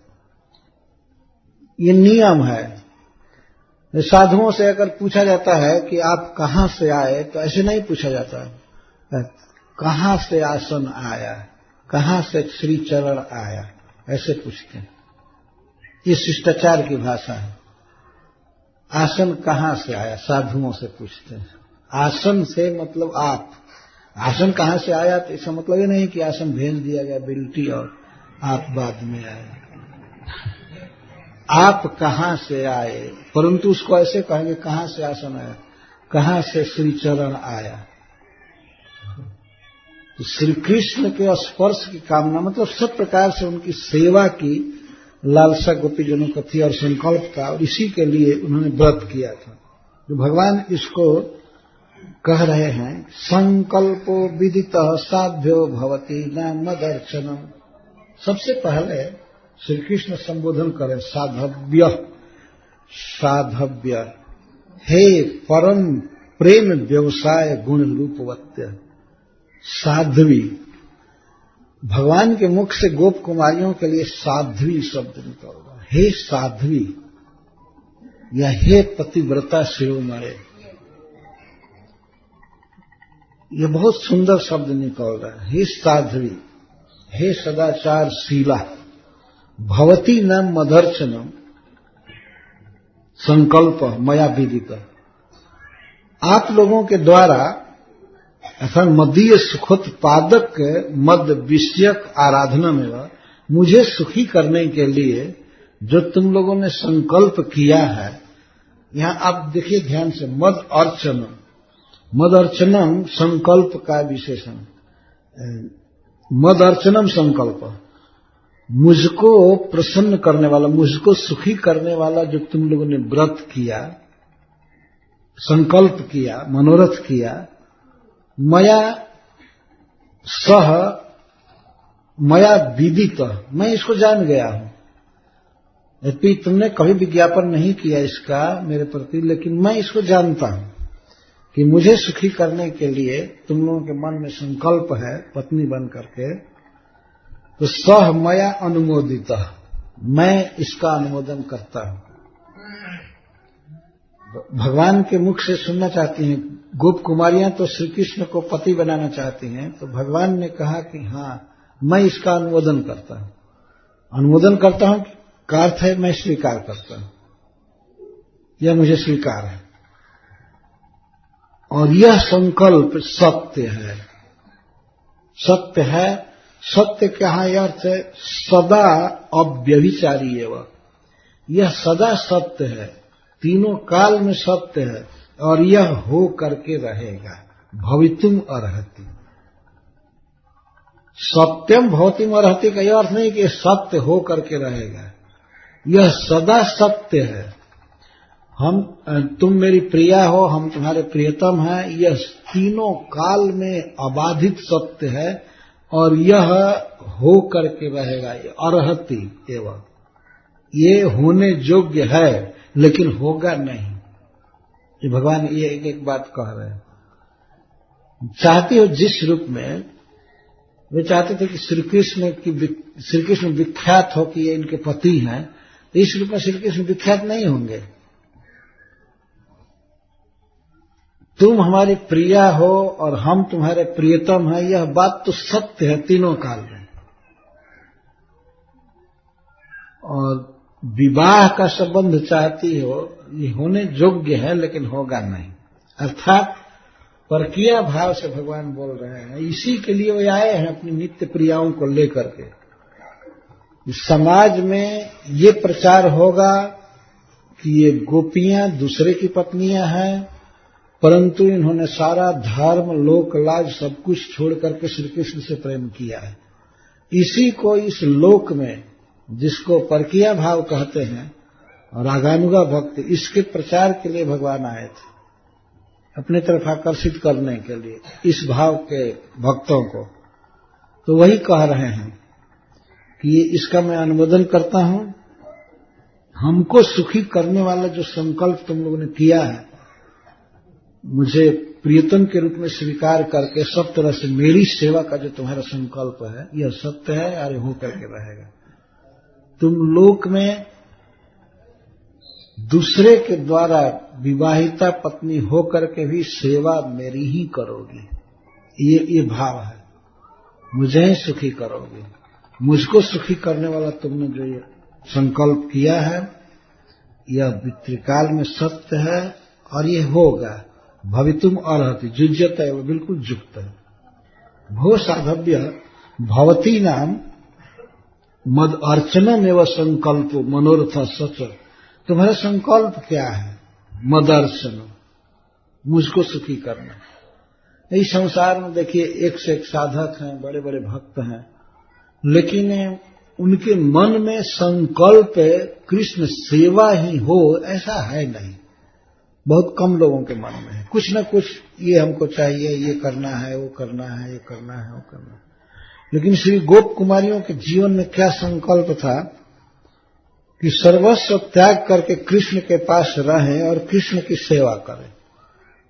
ये नियम है। साधुओं से अगर पूछा जाता है कि आप कहां से आए, तो ऐसे नहीं पूछा जाता है कहां से आसन आया, कहां से श्री चरण आया, ऐसे पूछते हैं। ये शिष्टाचार की भाषा है। आसन कहां से आया, साधुओं से पूछते हैं। आसन से मतलब आप। आसन कहां से आया, तो इसका मतलब ये नहीं कि आसन भेज दिया गया बिल्टी और आप बाद में आए। आप कहां से आए, परंतु उसको ऐसे कहेंगे कहां से आसन आया, कहां से श्री चरण आया। तो श्री कृष्ण के स्पर्श की कामना, मतलब सब प्रकार से उनकी सेवा की लालसा गोपीजनों को थी और संकल्प था, और इसी के लिए उन्होंने व्रत किया था। तो भगवान इसको कह रहे हैं, संकल्पो विदितः साध्यो भवति न मदर्शनम। सबसे पहले श्री कृष्ण संबोधन करें साधव्य, साधव्य, हे परम प्रेम व्यवसाय गुण रूपवत्य साध्वी। भगवान के मुख से गोप कुमारियों के लिए साध्वी शब्द निकल रहा है। हे साध्वी या हे पतिव्रता शिरोमणि, ये बहुत सुंदर शब्द निकल रहा है। हे साध्वी, हे सदाचार शीला, भवती न मदर्शनम संकल्प मया विदित। आप लोगों के द्वारा अर्थात मदीय सुखोत्पादक मद विषयक आराधना में मुझे सुखी करने के लिए जो तुम लोगों ने संकल्प किया है, यहां आप देखिए ध्यान से, मद अर्चनम। मद अर्चनम संकल्प का विशेषण। मद अर्चनम संकल्प, मुझको प्रसन्न करने वाला, मुझको सुखी करने वाला जो तुम लोगों ने व्रत किया, संकल्प किया, मनोरथ किया, मया सह मया विदित, मैं इसको जान गया हूं। यद्यपि तुमने कभी विज्ञापन नहीं किया इसका मेरे प्रति, लेकिन मैं इसको जानता हूं कि मुझे सुखी करने के लिए तुम लोगों के मन में संकल्प है पत्नी बन करके, तो सह मया अनुमोदित, मैं इसका अनुमोदन करता हूं। भगवान के मुख से सुनना चाहती हैं गोप कुमारियां, तो श्री कृष्ण को पति बनाना चाहती हैं, तो भगवान ने कहा कि हां मैं इसका अनुमोदन करता हूं। अनुमोदन करता हूं का अर्थ है मैं स्वीकार करता हूं, यह मुझे स्वीकार है। और यह संकल्प सत्य है। सत्य है, सत्य क्या है अर्थ है, सदा अव्यभिचारी एवं, यह सदा सत्य है, तीनों काल में सत्य है, और यह हो करके रहेगा। भवितुम अर्हति, सत्यम भवतिम अर्हति का यह अर्थ नहीं कि सत्य हो करके रहेगा, यह सदा सत्य है। तुम मेरी प्रिया हो, हम तुम्हारे प्रियतम हैं, यह तीनों काल में अबाधित सत्य है, और यह हो करके रहेगा। अर्हति एवं, ये होने योग्य है लेकिन होगा नहीं। ये भगवान ये एक बात कह रहे हैं। चाहते हो जिस रूप में वे चाहते थे कि श्री कृष्ण विख्यात हो कि ये इनके पति हैं, तो इस रूप में श्री कृष्ण विख्यात नहीं होंगे। तुम हमारी प्रिया हो और हम तुम्हारे प्रियतम हैं, यह बात तो सत्य है तीनों काल में। और विवाह का संबंध चाहती हो, ये होने योग्य है लेकिन होगा नहीं। अर्थात परकीय भाव से भगवान बोल रहे हैं। इसी के लिए वे आए हैं अपनी नित्य प्रियाओं को लेकर के। समाज में ये प्रचार होगा कि ये गोपियां दूसरे की पत्नियां हैं, परंतु इन्होंने सारा धर्म लोक लाज सब कुछ छोड़ करके श्री कृष्ण से प्रेम किया है। इसी को इस लोक में, जिसको परकीय भाव कहते हैं और रागानुगा भक्ति, इसके प्रचार के लिए भगवान आए थे, अपने तरफ आकर्षित करने के लिए इस भाव के भक्तों को। तो वही कह रहे हैं कि ये इसका मैं अनुमोदन करता हूं। हमको सुखी करने वाला जो संकल्प तुम लोगों ने किया है, मुझे प्रियतम के रूप में स्वीकार करके सब तरह से मेरी सेवा का जो तुम्हारा संकल्प है यह सत्य है, अरे हो करके रहेगा। तुम लोक में दूसरे के द्वारा विवाहिता पत्नी होकर के भी सेवा मेरी ही करोगी, ये भाव है। मुझे ही सुखी करोगे, मुझको सुखी करने वाला तुमने जो ये संकल्प किया है यह पितृकाल में सत्य है और ये होगा। भवितुम अर्हति जुज्यत है, वो बिल्कुल युक्त है। भो साधव्य भवती नाम मद अर्चनम एवं संकल्प मनोरथ सच। तुम्हारा संकल्प क्या है? मदर्शन, मुझको सुखी करना। इस संसार में देखिए एक से एक साधक हैं, बड़े बड़े भक्त हैं, लेकिन उनके मन में संकल्प कृष्ण सेवा ही हो ऐसा है नहीं। बहुत कम लोगों के मन में है कुछ न कुछ, ये हमको चाहिए, ये करना है, वो करना है, ये करना है, वो करना है। लेकिन श्री गोप कुमारियों के जीवन में क्या संकल्प था कि सर्वस्व त्याग करके कृष्ण के पास रहें और कृष्ण की सेवा करें,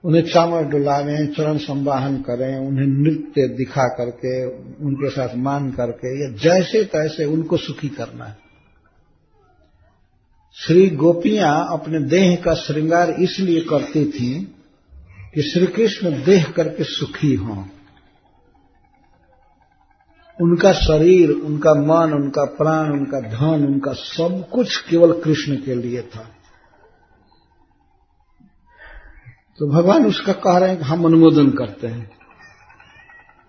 उन्हें चामर डुलावें, चरण संवाहन करें, उन्हें नृत्य दिखा करके, उनके साथ मान करके, या जैसे तैसे उनको सुखी करना है। श्री गोपियां अपने देह का श्रृंगार इसलिए करती थीं कि श्री कृष्ण देख करके सुखी हों। उनका शरीर, उनका मन, उनका प्राण, उनका धन, उनका सब कुछ केवल कृष्ण के लिए था। तो भगवान उसका कह रहे हैं कि हम अनुमोदन करते हैं,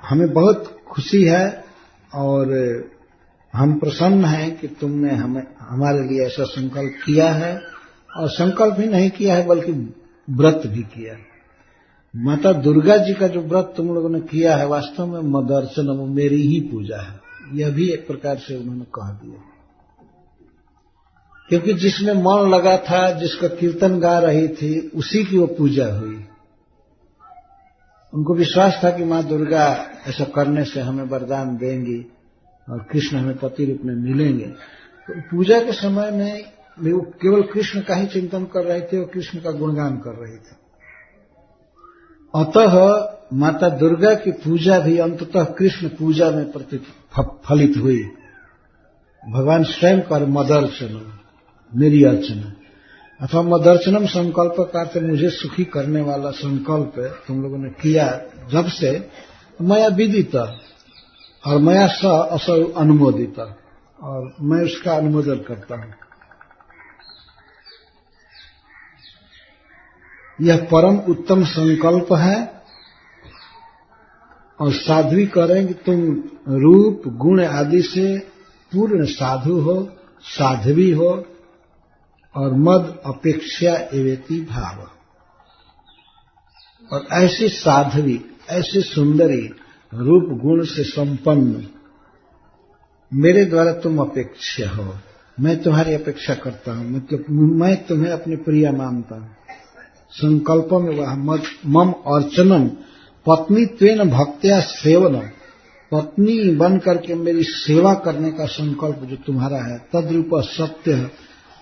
हमें बहुत खुशी है और हम प्रसन्न हैं कि तुमने हमारे लिए ऐसा संकल्प किया है, और संकल्प ही नहीं किया है बल्कि व्रत भी किया है। माता दुर्गा जी का जो व्रत तुम लोगों ने किया है वास्तव में मदर्शन, वो मेरी ही पूजा है, यह भी एक प्रकार से उन्होंने कह दिया। क्योंकि जिसमें मन लगा था, जिसका कीर्तन गा रही थी, उसी की वो पूजा हुई। उनको विश्वास था कि मां दुर्गा ऐसा करने से हमें वरदान देंगी और कृष्ण हमें पति रूप में मिलेंगे। तो पूजा के समय में वो केवल कृष्ण का ही चिंतन कर रहे थे और कृष्ण का गुणगान कर रहे थे। अतः माता दुर्गा की पूजा भी अंततः कृष्ण पूजा में प्रतिफलित हुई। भगवान स्वयं कर मदर्शनम, मेरी अर्चना, अथवा मदर्शनम संकल्प का अर्थ मुझे सुखी करने वाला संकल्प तुम लोगों ने किया जब से, मया विदित और मया स असौ अनुमोदित, और मैं उसका अनुमोदन करता हूं। यह परम उत्तम संकल्प है। और साध्वी करें कि तुम रूप गुण आदि से पूर्ण साधु हो, साध्वी हो, और मद अपेक्षा एवेति भाव। और ऐसी साध्वी, ऐसी सुंदरी, रूप गुण से संपन्न मेरे द्वारा तुम अपेक्षा हो, मैं तुम्हारी अपेक्षा करता हूं, मैं तुम्हें अपनी प्रिय मानता हूं। संकल्पों में वह मम अर्चनम पत्नी त्वेन भक्त्या सेवनम, पत्नी बन करके मेरी सेवा करने का संकल्प जो तुम्हारा है, तद्रूप सत्य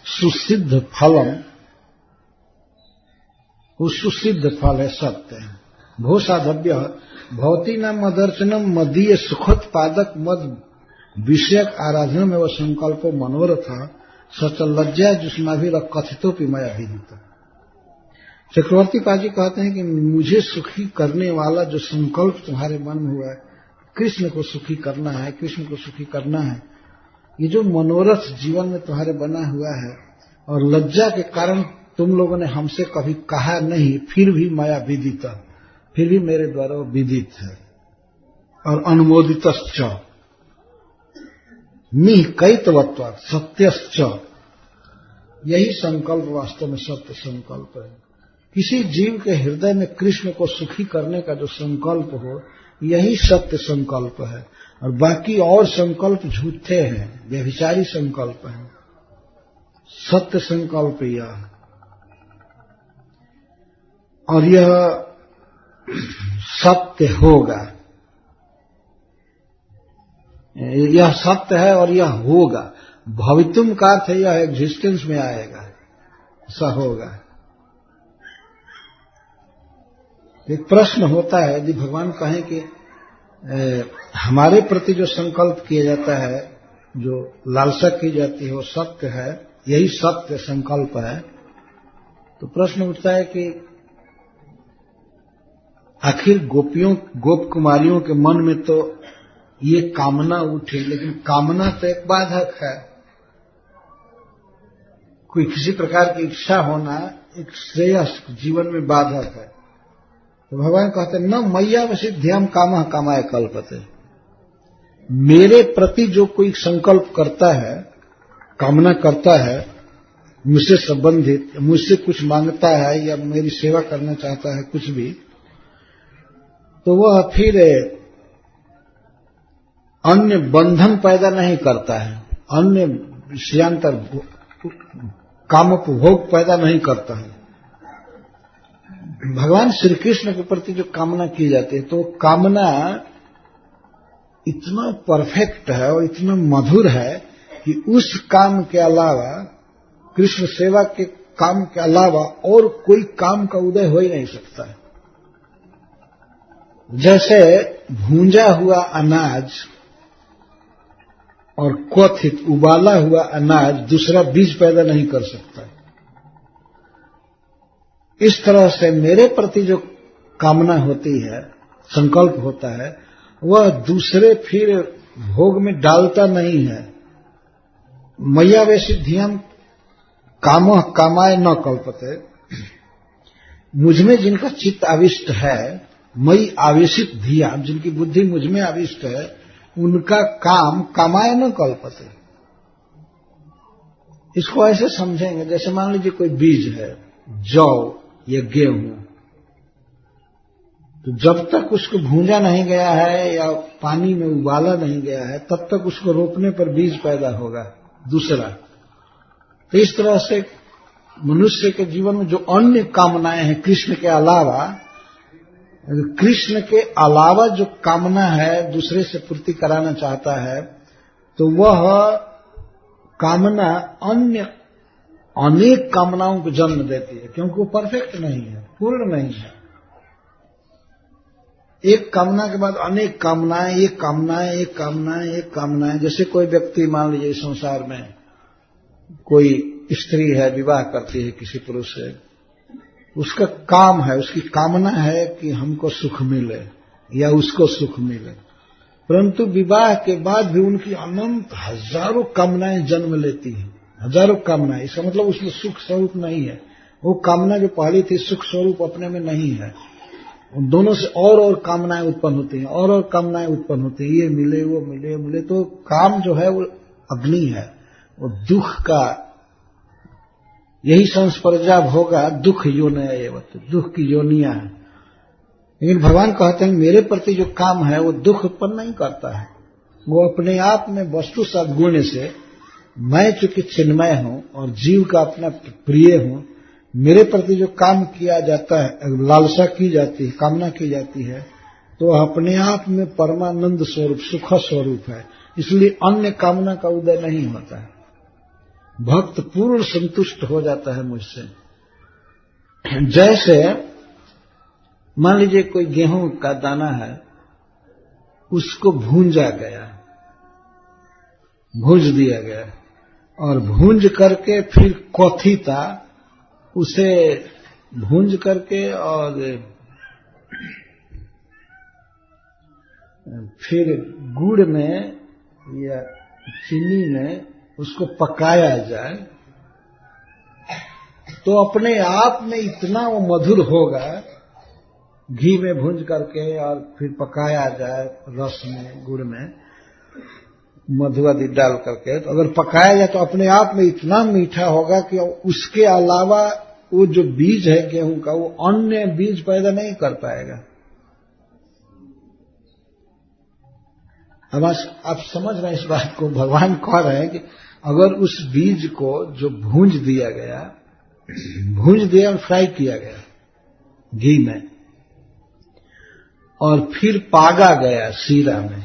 सुसिद्ध फलम, वो सुसिद्ध फल है, सत्य है। भो साधव्य भवती नाम मदर्चनम मदीय सुखोत्पादक मद विषयक आराधनम एवं संकल्पो मनोरथ सच लज्जा जुष्माभिर कथितोपि मया विदित। चक्रवर्ती पाजी कहते हैं कि मुझे सुखी करने वाला जो संकल्प तुम्हारे मन में हुआ है, कृष्ण को सुखी करना है, कृष्ण को सुखी करना है, ये जो मनोरथ जीवन में तुम्हारे बना हुआ है, और लज्जा के कारण तुम लोगों ने हमसे कभी कहा नहीं, फिर भी मया विदित, फिर भी मेरे द्वारा विदित है, और अनुमोदितश्च निकैतवत्वात् सत्यश्च, यही संकल्प वास्तव में सत्य संकल्प है। किसी जीव के हृदय में कृष्ण को सुखी करने का जो संकल्प हो, यही सत्य संकल्प है, और बाकी और संकल्प झूठे हैं, व्यभिचारी संकल्प हैं। सत्य संकल्प यह, और यह सत्य होगा, यह सत्य है और यह होगा। भवितुम का अर्थ है यह एग्जिस्टेंस में आएगा, ऐसा होगा। एक प्रश्न होता है, यदि भगवान कहें कि हमारे प्रति जो संकल्प किया जाता है, जो लालसा की जाती है, वो सत्य है, यही सत्य संकल्प है, तो प्रश्न उठता है कि आखिर गोप कुमारियों के मन में तो ये कामना उठी, लेकिन कामना तो एक बाधक है। कोई किसी प्रकार की इच्छा होना एक श्रेयस जीवन में बाधक है। तो भगवान कहते हैं, न मैया वसिद्ध्यम कामः कामाय कल्पते। मेरे प्रति जो कोई संकल्प करता है, कामना करता है, मुझसे संबंधित, मुझसे कुछ मांगता है या मेरी सेवा करना चाहता है, कुछ भी, तो वह फिर अन्य बंधन पैदा नहीं करता है, अन्य विषयांतर कामोपभोग पैदा नहीं करता है। भगवान श्री कृष्ण के प्रति जो कामना की जाती है, तो कामना इतना परफेक्ट है और इतना मधुर है कि उस काम के अलावा, कृष्ण सेवा के काम के अलावा और कोई काम का उदय हो ही नहीं सकता है। जैसे भूंजा हुआ अनाज और क्वथित उबाला हुआ अनाज दूसरा बीज पैदा नहीं कर सकता। इस तरह से मेरे प्रति जो कामना होती है, संकल्प होता है, वह दूसरे फिर भोग में डालता नहीं है। मैया वैसिद्ध्यम कामः कामाय न कल्पते। मुझमें जिनका चित्त आविष्ट है, मई आवेशित धिया, जिनकी बुद्धि मुझमें आविष्ट है, उनका काम कामाय न कल्पते। इसको ऐसे समझेंगे, जैसे मान लीजिए कोई बीज है, जौ या गेहूं, तो जब तक उसको भूंजा नहीं गया है या पानी में उबाला नहीं गया है, तब तक उसको रोपने पर बीज पैदा होगा दूसरा। तो इस तरह से मनुष्य के जीवन में जो अन्य कामनाएं हैं कृष्ण के अलावा, कृष्ण के अलावा जो कामना है दूसरे से पूर्ति कराना चाहता है, तो वह कामना अन्य अनेक कामनाओं को जन्म देती है, क्योंकि वो परफेक्ट नहीं है, पूर्ण नहीं है। एक कामना के बाद अनेक कामनाएं, एक कामनाएं, एक कामनाएं, एक कामनाएं। जैसे कोई व्यक्ति मान लीजिए संसार में कोई स्त्री है, विवाह करती है किसी पुरुष से, उसका काम है, उसकी कामना है कि हमको सुख मिले या उसको सुख मिले, परंतु विवाह के बाद भी उनकी अनंत हजारों कामनाएं जन्म लेती हैं, हजारों कामनाएं। इसका मतलब उसमें सुख स्वरूप नहीं है। वो कामना जो पहली थी सुख स्वरूप अपने में नहीं है। उन दोनों से और कामनाएं उत्पन्न होती हैं, और कामनाएं उत्पन्न होती हैं, ये मिले, वो मिले, वो मिले। तो काम जो है वो अग्नि है, वो दुख का, यही संस्पर्जा होगा दुख योनय, दुख की योनियां है। लेकिन भगवान कहते हैं मेरे प्रति जो काम है वो दुख उत्पन्न नहीं करता है। वो अपने आप में वस्तु सद्गुण से, मैं चूंकि चिन्मय हूं और जीव का अपना प्रिय हूं, मेरे प्रति जो काम किया जाता है, लालसा की जाती है, कामना की जाती है, तो अपने आप में परमानंद स्वरूप, सुख स्वरूप है। इसलिए अन्य कामना का उदय नहीं होता है। भक्त पूर्ण संतुष्ट हो जाता है मुझसे। जैसे मान लीजिए कोई गेहूं का दाना है, उसको भूंजा गया, भूंज दिया गया, और भूंज करके फिर क्वथिता, उसे भूंज करके और फिर गुड़ में या चीनी में उसको पकाया जाए, तो अपने आप में इतना वो मधुर होगा। घी में भूंज करके और फिर पकाया जाए, रस में, गुड़ में मधु आदि डाल करके, तो अगर पकाया जाए तो अपने आप में इतना मीठा होगा कि उसके अलावा वो जो बीज है गेहूं का, वो अन्य बीज पैदा नहीं कर पाएगा। अब आप समझ रहे हैं इस बात को। भगवान कह रहे हैं कि अगर उस बीज को जो भूंज दिया गया, भूंज दिया और फ्राई किया गया घी में, और फिर पागा गया शीरा में,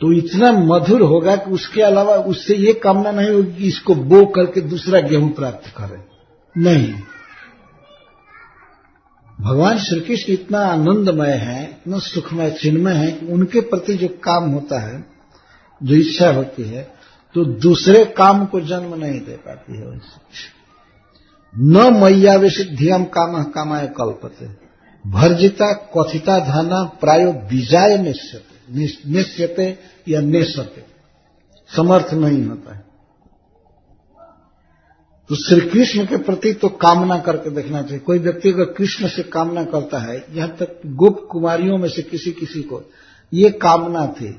तो इतना मधुर होगा कि उसके अलावा उससे ये कामना नहीं होगी कि इसको बो करके दूसरा गेहूं प्राप्त करें। नहीं, भगवान श्री कृष्ण इतना आनंदमय है, इतना सुखमय चिन्मय है कि उनके प्रति जो काम होता है, जो इच्छा होती है, तो दूसरे काम को जन्म नहीं दे पाती है। न मय्यावेशिधियम कामः कामाय कल्पते भर्जिता कथिता धना प्रायो बीजाय निश्यते या नेशते, समर्थ नहीं होता है। तो श्री कृष्ण के प्रति तो कामना करके देखना चाहिए। कोई व्यक्ति अगर कृष्ण से कामना करता है, यहां तक गोप कुमारियों में से किसी को ये कामना थी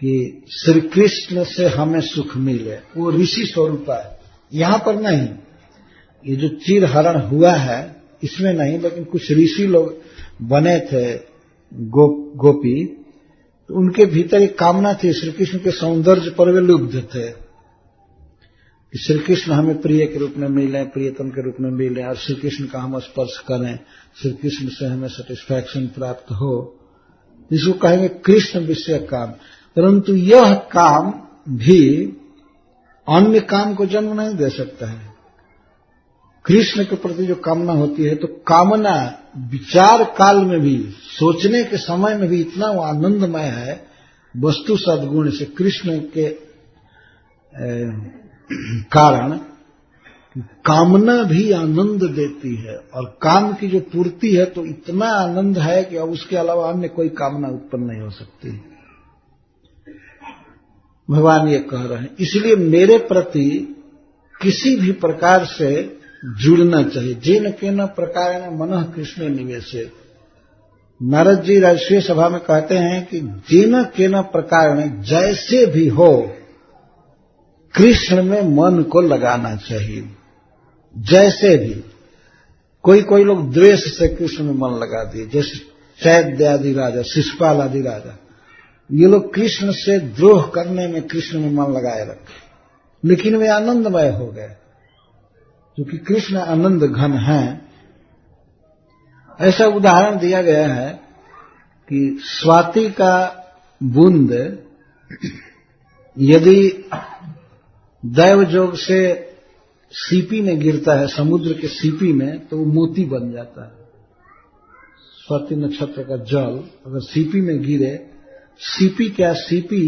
कि श्री कृष्ण से हमें सुख मिले, वो ऋषि स्वरूप है। यहां पर नहीं, ये जो चीर हरण हुआ है इसमें नहीं, लेकिन कुछ ऋषि लोग बने थे गोपी, तो उनके भीतर एक कामना थी, श्री कृष्ण के सौंदर्य पर वे लुब्ध थे कि श्री कृष्ण हमें प्रिय के रूप में मिले, प्रियतम के रूप में मिले, और श्री कृष्ण का हम स्पर्श करें, श्री कृष्ण से हमें सेटिस्फैक्शन प्राप्त हो, जिसको कहेंगे कृष्ण विषय काम। परंतु यह काम भी अन्य काम को जन्म नहीं दे सकता है। कृष्ण के प्रति जो कामना होती है, तो कामना विचार काल में भी, सोचने के समय में भी इतना वो आनंदमय है वस्तु सद्गुण से, कृष्ण के कारण कामना भी आनंद देती है, और काम की जो पूर्ति है तो इतना आनंद है कि अब उसके अलावा अन्य कोई कामना उत्पन्न नहीं हो सकती। भगवान ये कह रहे हैं, इसलिए मेरे प्रति किसी भी प्रकार से जुड़ना चाहिए। जेन केन प्रकार मनः कृष्ण निवेशे। नारद जी राष्ट्रीय सभा में कहते हैं कि जेन केन प्रकार जैसे भी हो कृष्ण में मन को लगाना चाहिए। जैसे भी, कोई लोग द्वेष से कृष्ण में मन लगा दिए, जैसे चैद्य आदि राजा, शिशुपाल आदि राजा, ये लोग कृष्ण से द्रोह करने में कृष्ण में मन लगाए रखे, लेकिन वे आनंदमय हो गए, क्योंकि कृष्ण आनंद घन है। ऐसा उदाहरण दिया गया है कि स्वाति का बूंद यदि दैव जोग से सीपी में गिरता है, समुद्र के सीपी में, तो वो मोती बन जाता है। स्वाति नक्षत्र का जल अगर सीपी में गिरे, सीपी क्या, सीपी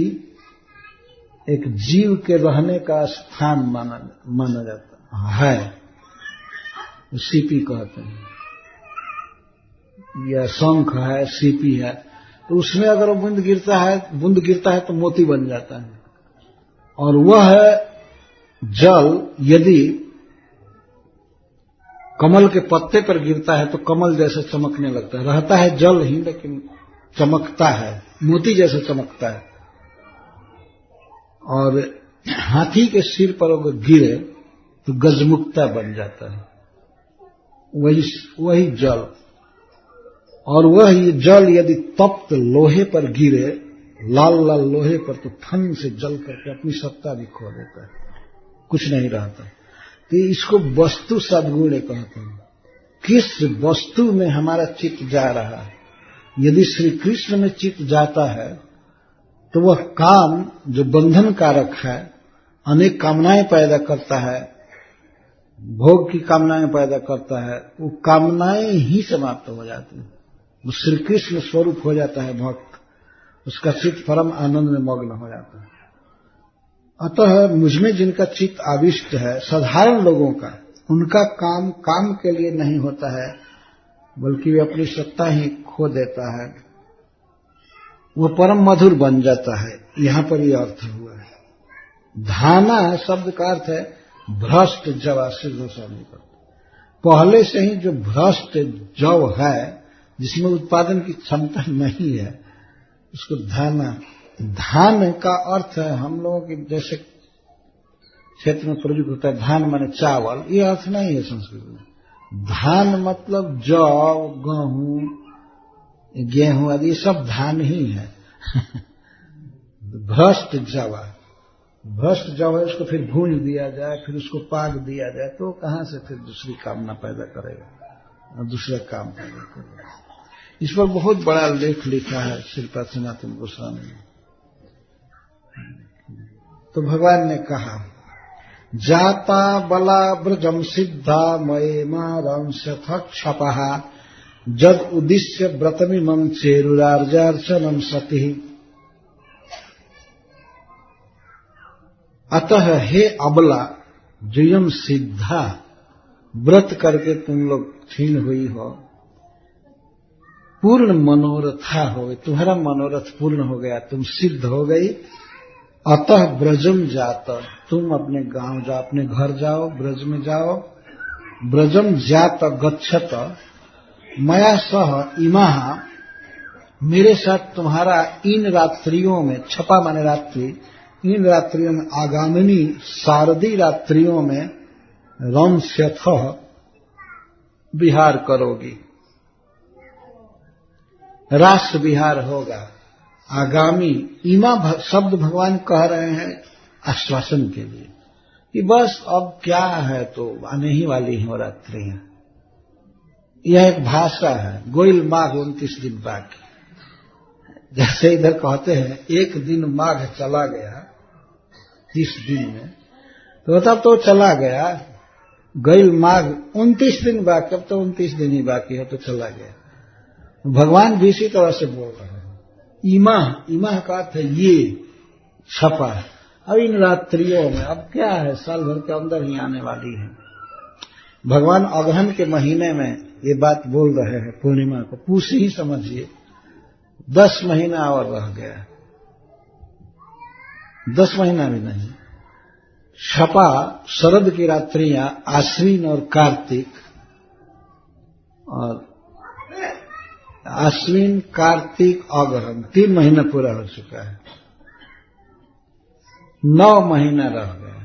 एक जीव के रहने का स्थान माना जाता है, सीपी कहते हैं, या शंख है, सीपी है, तो उसमें अगर वो बूंद गिरता है तो मोती बन जाता है। और वह जल यदि कमल के पत्ते पर गिरता है तो कमल जैसा चमकने लगता है, रहता है जल ही लेकिन चमकता है, मोती जैसा चमकता है। और हाथी के सिर पर अगर गिरे तो गजमुक्ता बन जाता है, वही जल। और वही जल यदि तप्त लोहे पर गिरे, लाल लाल लोहे पर, तो ठंड से जल करके अपनी सत्ता भी खो देता है, कुछ नहीं रहता। तो इसको वस्तु सद्गुण कहते हैं। किस वस्तु में हमारा चित्त जा रहा है। यदि श्री कृष्ण में चित्त जाता है तो वह काम जो बंधन कारक है, अनेक कामनाएं पैदा करता है, भोग की कामनाएं पैदा करता है, वो कामनाएं ही समाप्त हो जाती हैं। वो श्री कृष्ण स्वरूप हो जाता है भक्त, उसका चित्त परम आनंद में मग्न हो जाता है। अतः मुझमें जिनका चित्त आविष्ट है, साधारण लोगों का, उनका काम के लिए नहीं होता है, बल्कि वे अपनी सत्ता ही खो देता है, वो परम मधुर बन जाता है। यहां पर यह अर्थ हुआ है। धाना शब्द का अर्थ है भ्रष्ट जव, सिद्ध गोस्वामी का। पहले से ही जो भ्रष्ट जव है, जिसमें उत्पादन की क्षमता नहीं है, उसको धाना। धान का अर्थ है हम लोगों के जैसे क्षेत्र में प्रयुक्त होता है, धान माने चावल, ये अर्थ नहीं है संस्कृत में। धान मतलब जौ, गेहूं आदि सब धान ही है। भ्रष्ट जवा, भ्रष्ट जव है, उसको फिर भूंज दिया जाए, फिर उसको पाक दिया जाए, तो कहां से फिर दूसरी कामना पैदा करेगा और दूसरा काम पैदा करेगा। इस पर बहुत बड़ा लेख लिखा है श्रीपाद सनातन गोस्वामी ने। तो भगवान ने कहा, जाता बला ब्रजम सिद्धा मये मारंशथ क्षपहा जद उद्दिश्य व्रतमिमं चेरुरार्जार्चनम सति। अतः हे अबला जुयम सिद्धा, व्रत करके तुम लोग क्षीण हुई हो, पूर्ण मनोरथा हो गई, तुम्हारा मनोरथ पूर्ण हो गया, तुम सिद्ध हो गई। अतः ब्रजम जात, तुम अपने गांव जाओ, अपने घर जाओ, ब्रज में जाओ। ब्रजम जात गच्छत मया सह इमाहा, मेरे साथ तुम्हारा इन रात्रियों में, छपा माने रात्रि, इन रात्रियों में, आगामिनी शारदी रात्रियों में रंस्यथ विहार करोगी, रास विहार होगा। आगामी इमा शब्द भगवान कह रहे हैं आश्वासन के लिए कि बस अब क्या है, तो आने ही वाली है रात्रियां। यह एक भाषा है। गोइल माघ 29 दिन बाकी, जैसे इधर कहते हैं एक दिन माघ चला गया 30 दिन में, तो तब तो चला गया। गोइल माघ 29 दिन बाकी, अब तो 29 दिन ही बाकी है, तो चला गया। भगवान भी इसी तरह से बोल रहे हैं। इमा का अर्थ है ये, छपा। अब इन रात्रियों में अब क्या है, साल भर के अंदर ही आने वाली है। भगवान अगहन के महीने में ये बात बोल रहे हैं, पूर्णिमा को, पूछ ही समझिए 10 महीना और रह गया, 10 महीना भी नहीं। छपा शरद की रात्रियां आश्विन और कार्तिक, और आश्विन कार्तिक अगहन 3 महीना पूरा हो चुका है, 9 महीना रह गया।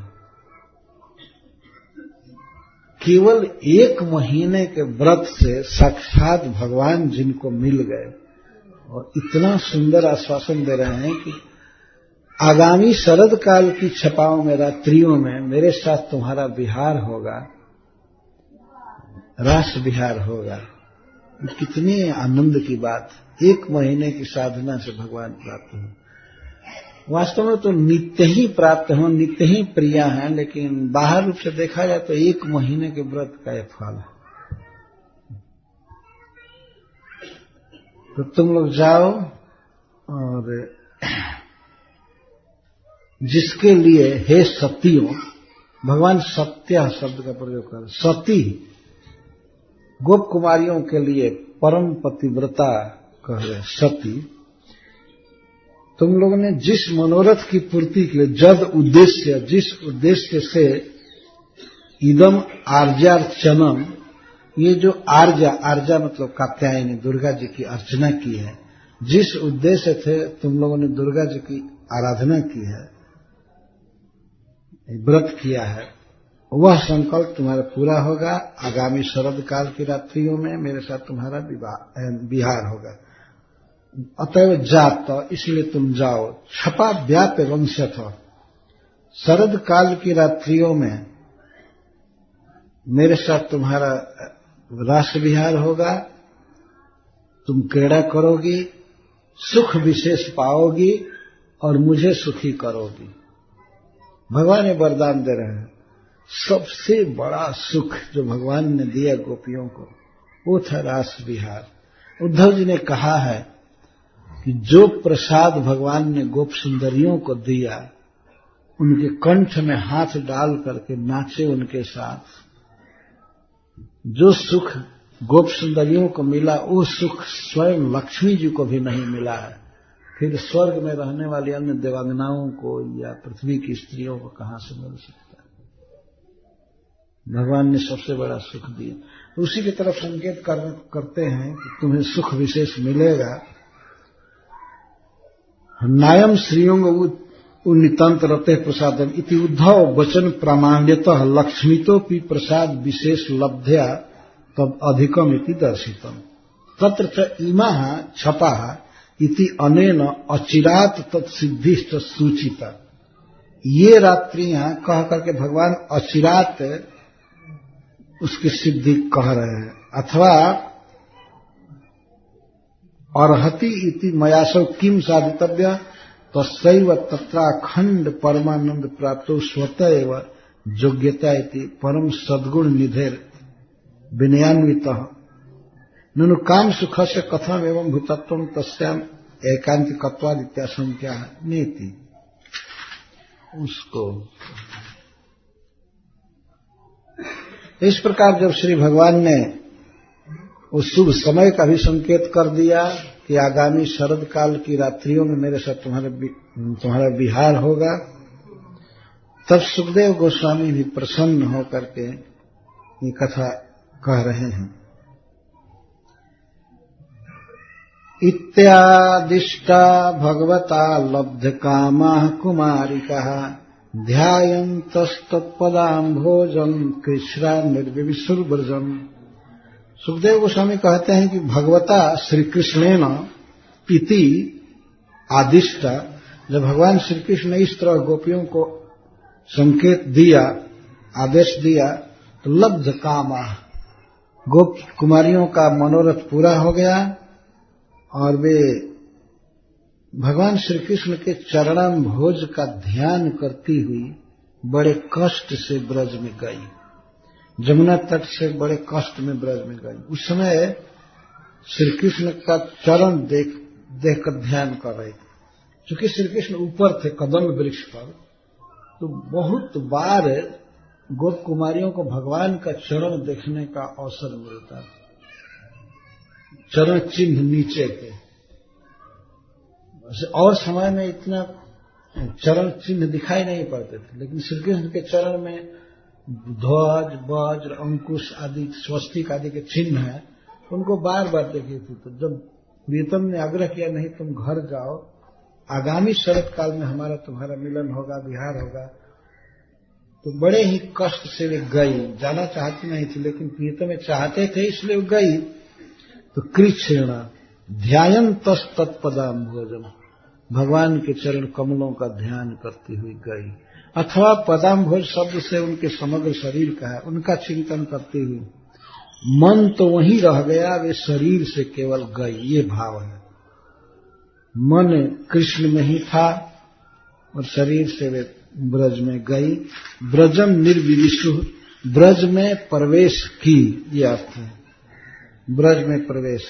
केवल 1 महीने के व्रत से साक्षात भगवान जिनको मिल गए, और इतना सुंदर आश्वासन दे रहे हैं कि आगामी शरद काल की छपाओं में, रात्रियों में मेरे साथ तुम्हारा विहार होगा, रास विहार होगा। कितनी आनंद की बात। 1 महीने की साधना से भगवान प्राप्त हो। वास्तव में तो नित्य ही प्राप्त हो, नित्य ही प्रिया है, लेकिन बाहर रूप से देखा जाए तो 1 महीने के व्रत का यह फल है। तो तुम लोग जाओ, और जिसके लिए हे सतियों, भगवान सत्या शब्द का प्रयोग कर, सती गोप कुमारियों के लिए परम पतिव्रता कह रहे सती, तुम लोगों ने जिस मनोरथ की पूर्ति के लिए, जद उद्देश्य, जिस उद्देश्य से, इदम आर्जार्चनम, ये जो आर्जा मतलब कात्यायनी दुर्गा जी की अर्चना की है, जिस उद्देश्य से तुम लोगों ने दुर्गा जी की आराधना की है, व्रत किया है, वह संकल्प तुम्हारा पूरा होगा। आगामी शरद काल की रात्रियों में मेरे साथ तुम्हारा विहार होगा। अतएव जात, इसलिए तुम जाओ। छपा व्याप वंशथ, शरद काल की रात्रियों में मेरे साथ तुम्हारा रास विहार होगा, तुम क्रीड़ा करोगी, सुख विशेष पाओगी और मुझे सुखी करोगी। भगवान ये वरदान दे रहे हैं। सबसे बड़ा सुख जो भगवान ने दिया गोपियों को, वो था रास विहार। उद्धव जी ने कहा है कि जो प्रसाद भगवान ने गोप सुंदरियों को दिया, उनके कंठ में हाथ डाल करके नाचे उनके साथ, जो सुख गोप सुंदरियों को मिला, वो सुख स्वयं लक्ष्मी जी को भी नहीं मिला है। फिर स्वर्ग में रहने वाली अन्य देवांगनाओं को या पृथ्वी की स्त्रियों को कहां से मिल सकता है। भगवान ने सबसे बड़ा सुख दिया। उसी की तरफ संकेत करते हैं कि तुम्हें सुख विशेष मिलेगा। नायम श्रीयोंग उन्नितंत रते प्रसादम इति उद्धव वचन प्रामाण्यतः लक्ष्मीतोपि प्रसाद विशेष लब्ध्या तब अधिकम इति दर्शितम। तत्र च इमाः छपाः इति अनेन अचिरात तत्सिद्धिश्च सूचिता। ये रात्रियां कह करके भगवान अचिरात उसकी सिद्धि कह रहे हैं। अथवा अर्हति इति मयासौ किम साधितव्य तस्सैव तत्राखंड परमानंद प्राप्तो स्वतः एव योग्यता इति परम सद्गुण निधेर विनयान्वितः ननु काम सुख से कथम एवं भूतत्व तस्याम एकांतिकत्वादित्याशंक्या नीति। उसको इस प्रकार जब श्री भगवान ने उस शुभ समय का भी संकेत कर दिया कि आगामी शरद काल की रात्रियों में मेरे साथ तुम्हारा विहार होगा, तब सुखदेव गोस्वामी भी प्रसन्न होकर के ये कथा कह रहे हैं। इत्यादिष्टा भगवता लब्ध कामाः कुमारिकाः ध्यायन्तस्तत्पदाम्भोजं कृष्णा निर्विविशुर्व्रजम्। सुखदेव गोस्वामी कहते हैं कि भगवता श्री कृष्णेन इति आदिष्टा, जब भगवान श्री कृष्ण ने इस तरह गोपियों को संकेत दिया, आदेश दिया, तो लब्ध कामा, गोप कुमारियों का मनोरथ पूरा हो गया और वे भगवान श्री कृष्ण के चरणाम्भोज का ध्यान करती हुई बड़े कष्ट से ब्रज में गई। जमुना तट से बड़े कष्ट में ब्रज में गई। उस समय श्री कृष्ण का चरण देख कर ध्यान कर रहे थे। चूंकि श्री कृष्ण ऊपर थे कदम्ब वृक्ष पर, तो बहुत बार गोप कुमारियों को भगवान का चरण देखने का अवसर मिलता था। चरण चिन्ह नीचे थे। और समय में इतना चरण चिन्ह दिखाई नहीं पड़ते थे, लेकिन श्री कृष्ण के चरण में ध्वज, वज्र, अंकुश आदि, स्वस्तिक आदि के चिन्ह हैं, उनको बार बार देखी थी। तो जब प्रीतम ने आग्रह किया, नहीं तुम घर जाओ, आगामी शरद काल में हमारा तुम्हारा मिलन होगा, विहार होगा, तो बड़े ही कष्ट से वे गई। जाना चाहती नहीं थी, लेकिन प्रीतम चाहते थे, इसलिए वो गई। तो कृच्छेण ध्यायन्तस्तत्पदाम्भोजम, भगवान के चरण कमलों का ध्यान करती हुई गई। अथवा पदाम्भोज शब्द से उनके समग्र शरीर का है, उनका चिंतन करती हुई मन तो वहीं रह गया, वे शरीर से केवल गई, ये भाव है। मन कृष्ण में ही था और शरीर से वे ब्रज में गई। ब्रजम निर्विविशु, ब्रज में प्रवेश की, ये अर्थ है, ब्रज में प्रवेश।